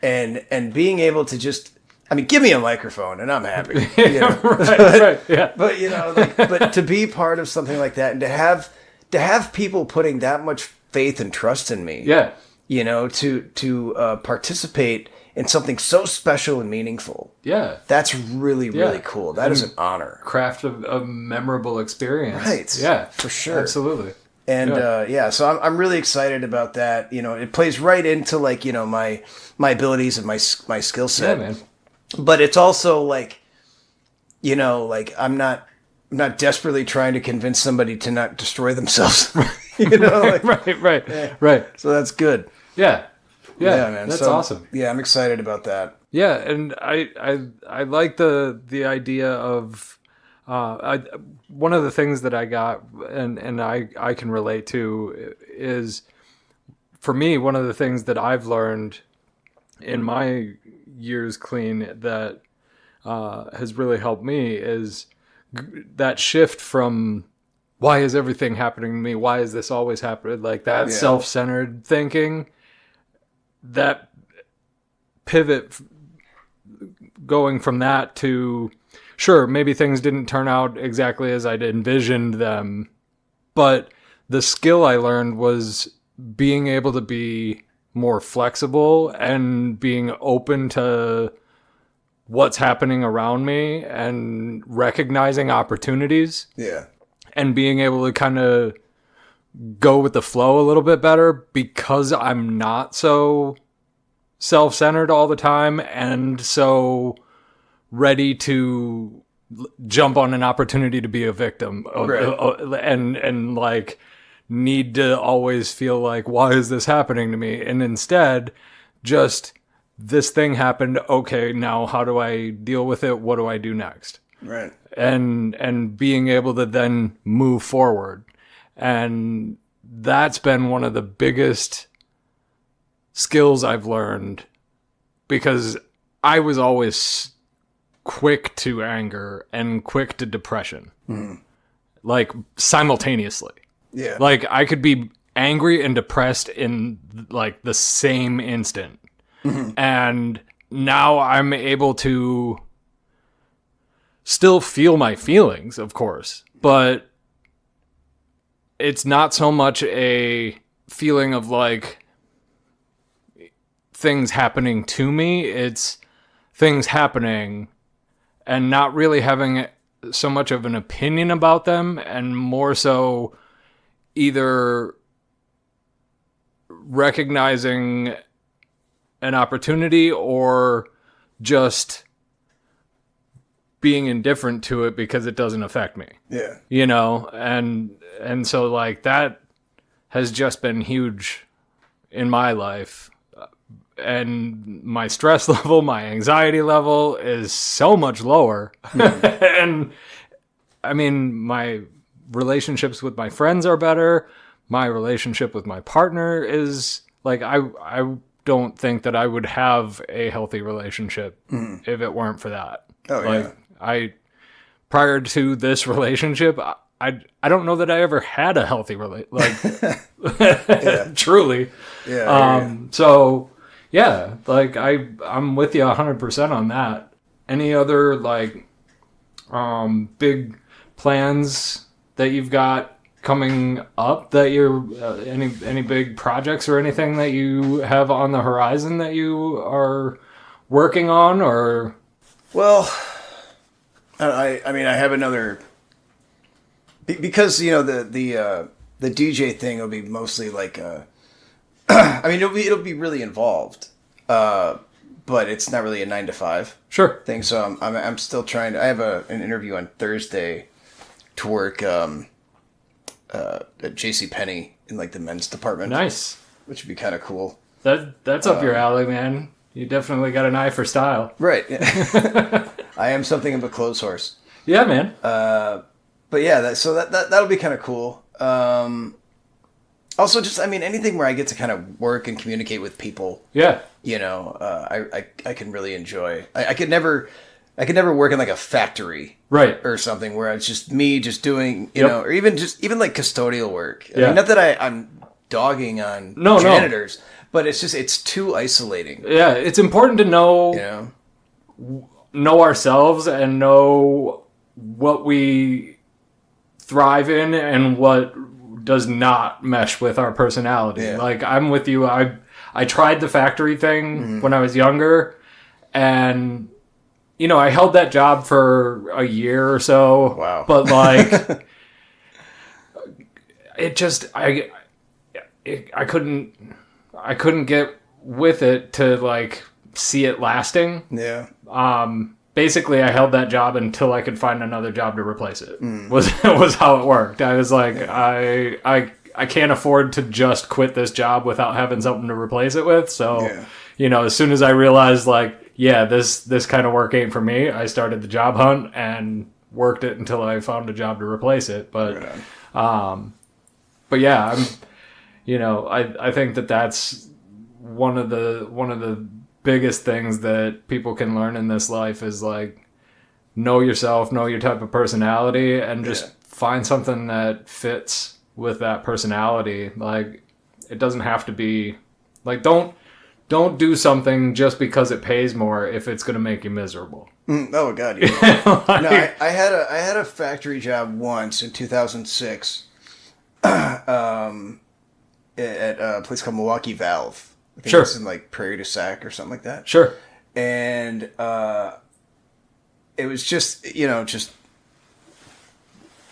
And being able to just, I mean, give me a microphone and I'm happy. Right. Yeah. But but to be part of something like that and to have people putting that much faith and trust in me. Yeah. To participate in something so special and meaningful. Yeah. That's really, really cool. That is an honor. Craft a memorable experience. Right. Yeah. For sure. Absolutely. And so I'm really excited about that. It plays right into like, my abilities and my skill set. Yeah, man. But it's also like, like I'm not desperately trying to convince somebody to not destroy themselves. Right. So that's good. Yeah, man. That's awesome. Yeah, I'm excited about that. Yeah, and I like the idea of one of the things that I got and I can relate to is, for me, one of the things that I've learned in my years clean that has really helped me is that shift from why is everything happening to me? Why is this always happening? Like that self-centered thinking, that pivot going from that to, sure, maybe things didn't turn out exactly as I'd envisioned them, but the skill I learned was being able to be more flexible and being open to what's happening around me and recognizing opportunities. Yeah. And being able to kind of go with the flow a little bit better because I'm not so self-centered all the time and so ready to jump on an opportunity to be a victim and like need to always feel like, why is this happening to me? And instead, just this thing happened. Okay, now how do I deal with it? What do I do next? Right. And being able to then move forward. And that's been one of the biggest skills I've learned, because I was always quick to anger and quick to depression, like simultaneously. Yeah. Like I could be angry and depressed in like the same instant. And now I'm able to still feel my feelings, of course, but it's not so much a feeling of like things happening to me. It's things happening and not really having so much of an opinion about them, and more so either recognizing an opportunity or just being indifferent to it because it doesn't affect me. Yeah. You know, and so like that has just been huge in my life. And my stress level, my anxiety level is so much lower. And I mean, my relationships with my friends are better. My relationship with my partner is like, I don't think that I would have a healthy relationship if it weren't for that. Oh, like, yeah. Prior to this relationship, I don't know that I ever had a healthy truly. Yeah. So yeah, like I'm with you 100% on that. Any other like big plans that you've got coming up that you're any big projects or anything that you have on the horizon that you are working on? Or well, I mean, I have another, because you know the DJ thing will be mostly like I mean, it'll be really involved, but it's not really a 9 to 5 sure thing. So I'm still trying to. I have an interview on Thursday to work at JCPenney in like the men's department. Nice. Which would be kind of cool. That's up your alley, man. You definitely got an eye for style. Right. I am something of a clothes horse. Yeah, man. But yeah, that'll be kind of cool. Also, just, I mean, anything where I get to kind of work and communicate with people. Yeah. You know, I can really enjoy. I could never work in like a factory, right, or something where it's just me just doing, you know, or even like custodial work. I Yeah. mean, not that I'm dogging on janitors, but it's too isolating. Yeah, it's important to know, You know ourselves and know what we thrive in and what does not mesh with our personality. Yeah. Like, I'm with you. I tried the factory thing when I was younger, and you know, I held that job for a year or so. Wow. But like it just I couldn't get with it to like see it lasting. Yeah. Basically, I held that job until I could find another job to replace it. Was how it worked. I was like, I can't afford to just quit this job without having something to replace it with. So, you know, as soon as I realized like, yeah, this kind of work ain't for me, I started the job hunt and worked it until I found a job to replace it. But, but yeah, I think that's one of the biggest things that people can learn in this life is like, know yourself, know your type of personality, and just find something that fits with that personality. Like, it doesn't have to be like, don't do something just because it pays more if it's going to make you miserable. Oh God. Yeah. No, I had a factory job once in 2006 at a place called Milwaukee Valve. I think it's in like Prairie du Sac or something like that. Sure. And it was just, you know, just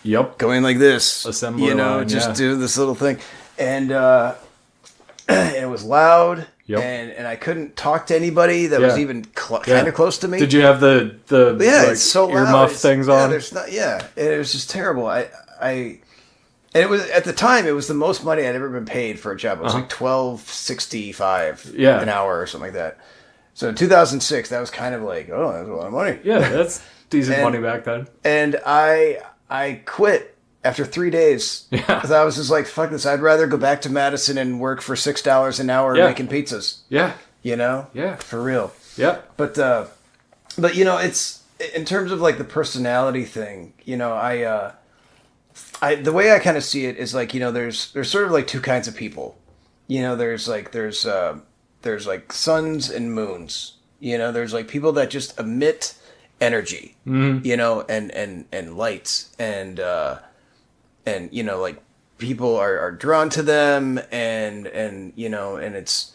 going like this, assembly line, just do this little thing, and it was loud, and I couldn't talk to anybody that was even kind of close to me. Did you have the like, it's so loud. earmuff things on? There's not, it was just terrible. And it was, at the time, it was the most money I'd ever been paid for a job. It was like $12.65 an hour or something like that. So in 2006, that was kind of like, oh, that's a lot of money. Yeah, that's decent money back then. And I quit after 3 days. Because I was just like, fuck this. I'd rather go back to Madison and work for $6 an hour making pizzas. Yeah. You know? Yeah. For real. Yeah. But you know, it's, in terms of like the personality thing, you know, the way I kind of see it is like, you know, there's sort of like two kinds of people. You know, there's like suns and moons. You know, there's like people that just emit energy, you know, and lights, and you know, like people are drawn to them, and you know, and it's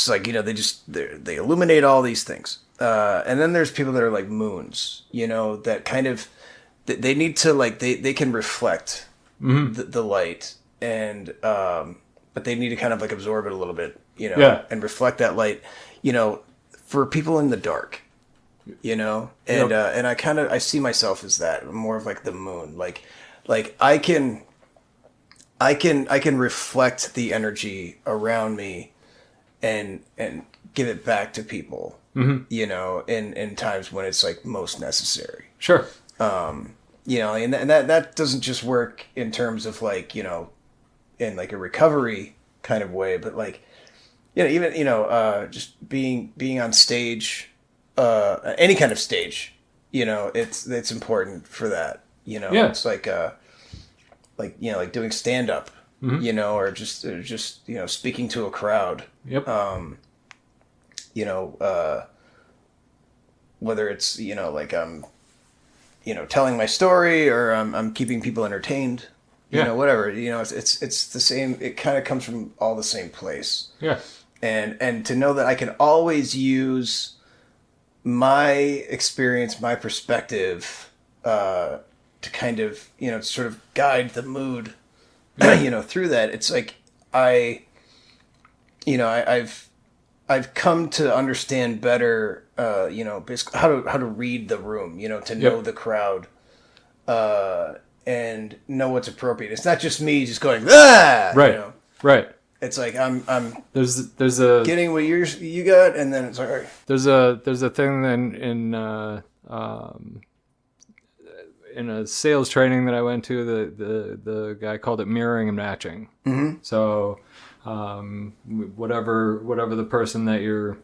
like, you know, they illuminate all these things. And then there's people that are like moons, that kind of, they need to like, they can reflect the light and, but they need to kind of like absorb it a little bit, and reflect that light, for people in the dark, and I see myself as that. I'm more of like the moon, like I can reflect the energy around me and give it back to people, in times when it's like most necessary. Sure. And that doesn't just work in terms of like, in like a recovery kind of way, but like, even, just being on stage, any kind of stage, it's important for that, Yeah. It's like doing stand up, or just, speaking to a crowd. Yep. Whether it's, like I'm, telling my story or I'm keeping people entertained, whatever, it's the same. It kind of comes from all the same place. Yeah. And to know that I can always use my experience, my perspective, to kind of, sort of guide the mood, through that. It's like I've come to understand better, basically how to read the room, to know the crowd, and know what's appropriate. It's not just me just going, right, right. It's like I'm there's a getting what you got, and then it's like, all right. There's a thing in a sales training that I went to, the guy called it mirroring and matching. Mm-hmm. So whatever the person that you're,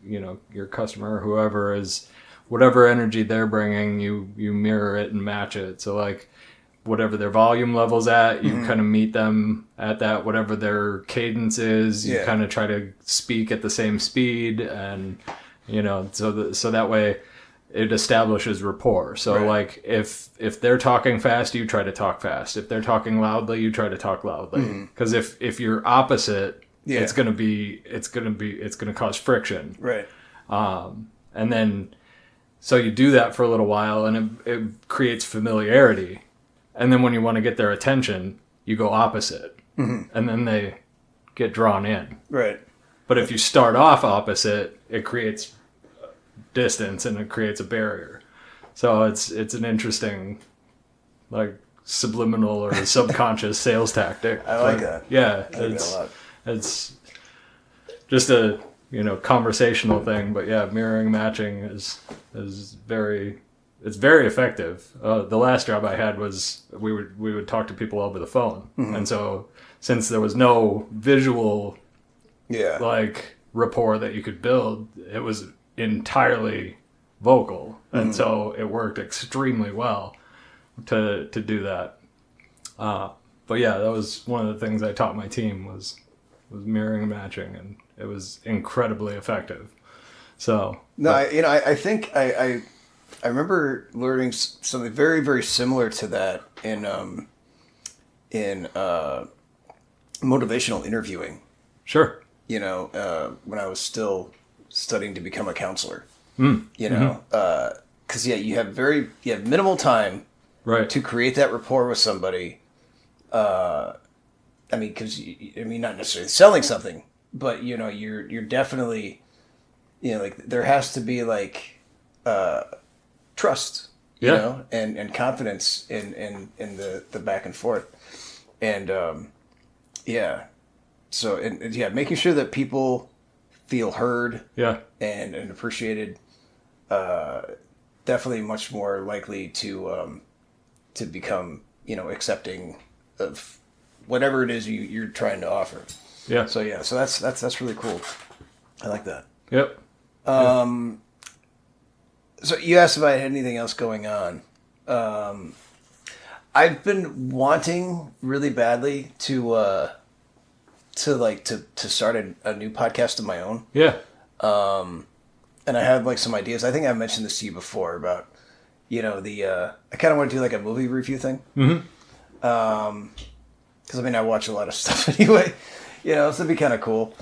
your customer or whoever is, whatever energy they're bringing, you mirror it and match it. So like whatever their volume level's at, you kind of meet them at that. Whatever their cadence is, you kind of try to speak at the same speed, and so that way it establishes rapport. So like if they're talking fast, you try to talk fast. If they're talking loudly, you try to talk loudly. Because if you're opposite, it's gonna cause friction. Right. And then so you do that for a little while, and it creates familiarity. And then when you want to get their attention, you go opposite. And then they get drawn in. Right. But if you start off opposite, it creates distance and it creates a barrier. So it's an interesting, like, subliminal or subconscious sales tactic. I like that. Yeah. I like that a lot. It's just a, conversational thing. But yeah, mirroring, matching is very... It's very effective. The last job I had was we would talk to people over the phone, and so since there was no visual, like rapport that you could build, it was entirely vocal, and so it worked extremely well to do that. But yeah, that was one of the things I taught my team was mirroring and matching, and it was incredibly effective. So I think I remember learning something very, very similar to that in motivational interviewing. Sure. When I was still studying to become a counselor. Because you have minimal time, right, to create that rapport with somebody. Not necessarily selling something, but you're definitely, like there has to be like trust, and confidence in the back and forth, and so making sure that people feel heard, and appreciated, definitely much more likely to become accepting of whatever it is you're trying to offer. So that's really cool. I like that. Yep. So you asked if I had anything else going on. I've been wanting really badly to start a new podcast of my own. Yeah. And I have like some ideas. I think I mentioned this to you before about, I kind of want to do like a movie review thing. Because I watch a lot of stuff anyway. So it'd be kind of cool.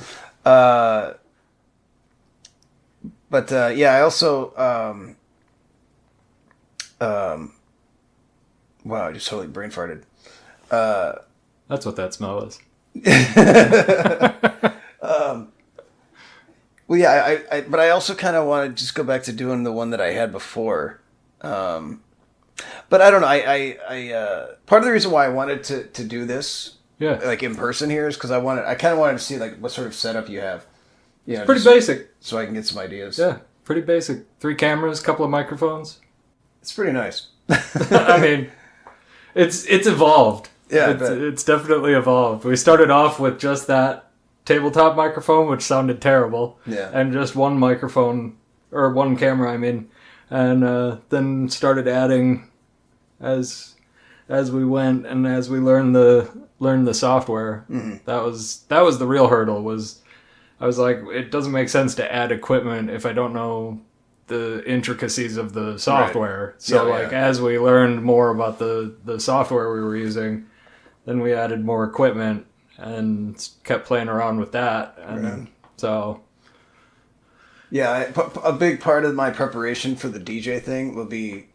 But yeah, I also wow, I just totally brain farted. That's what that smell is. Well, yeah, but I also kind of want to just go back to doing the one that I had before. But I don't know. Part of the reason why I wanted to do this, Yeah. like in person here, is because I kind of wanted to see like what sort of setup you have. You know, Pretty basic. so I can get some ideas. Yeah, pretty basic. 3 cameras, couple of microphones. It's pretty nice. I mean, it's evolved. Yeah, it's definitely evolved. We started off with just that tabletop microphone, which sounded terrible. Yeah. And just one microphone, or one camera, I mean. And then started adding as we went and as we learned the software. Mm-hmm. That was the real hurdle. I was like, it doesn't make sense to add equipment if I don't know the intricacies of the software. Right. So as we learned more about the software we were using, then we added more equipment and kept playing around with that. And so... Yeah, a big part of my preparation for the DJ thing will be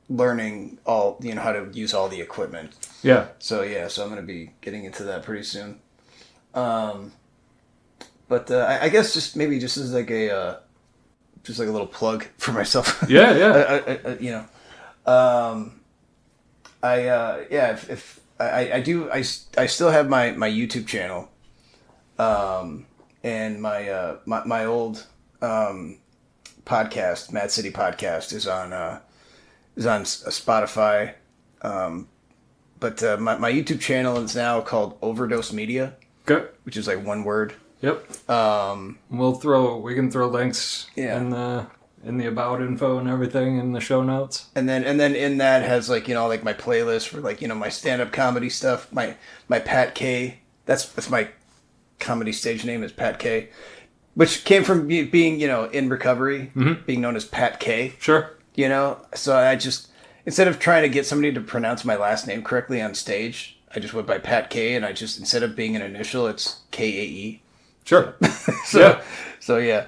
learning how to use all the equipment. Yeah. So I'm going to be getting into that pretty soon. But I guess just as like a little plug for myself. Yeah. I still have my YouTube channel. And my old podcast, Mad City Podcast, is on Spotify. But my YouTube channel is now called Overdose Media. Good. Which is like one word. Yep. We can throw links in the about info and everything in the show notes. And then in that has like my playlist for like my stand-up comedy stuff. My Pat Kae. That's my comedy stage name is Pat Kae, which came from being in recovery, being known as Pat Kae. Sure. So I just, instead of trying to get somebody to pronounce my last name correctly on stage, I just went by Pat Kae, and I just, instead of being an initial, it's Kae. Sure. So yeah.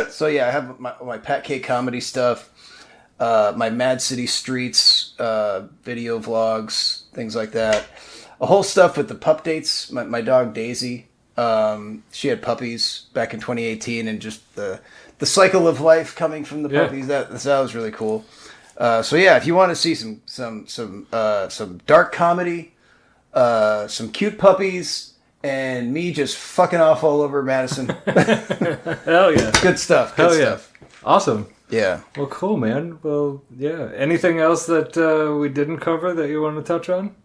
So yeah, I have my Pat Kae comedy stuff, my Mad City Streets video vlogs, things like that. A whole stuff with the pup dates. My dog Daisy. She had puppies back in 2018, and just the cycle of life coming from the puppies. That was really cool. So yeah, if you want to see some dark comedy, some cute puppies, and me just fucking off all over Madison. Hell yeah, good stuff. Good stuff. Awesome. Yeah. Well, cool, man. Well, yeah. Anything else that we didn't cover that you want to touch on?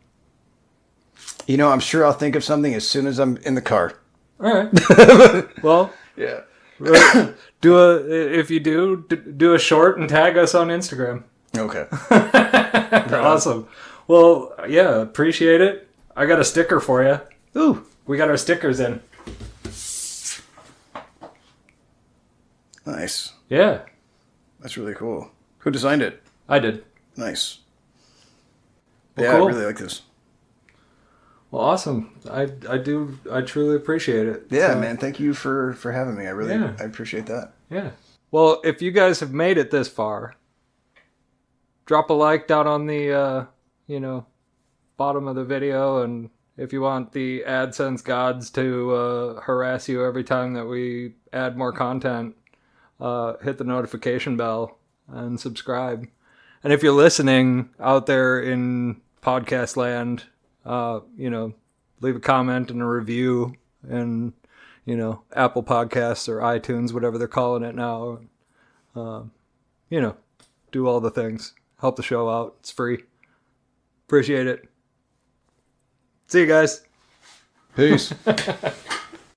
I'm sure I'll think of something as soon as I'm in the car. All right. Well, yeah. If you do a short and tag us on Instagram. Okay. Awesome. Well, yeah, appreciate it. I got a sticker for you. Ooh. We got our stickers in. Nice. Yeah. That's really cool. Who designed it? I did. Nice. Well, yeah, cool. I really like this. Well, awesome. I truly appreciate it. Yeah, man. Thank you for having me. I appreciate that. Yeah. Well, if you guys have made it this far, drop a like down on the bottom of the video, and if you want the AdSense gods to harass you every time that we add more content, hit the notification bell and subscribe. And if you're listening out there in podcast land, leave a comment and a review and, Apple Podcasts or iTunes, whatever they're calling it now. Do all the things. Help the show out. It's free. Appreciate it. See you guys. Peace.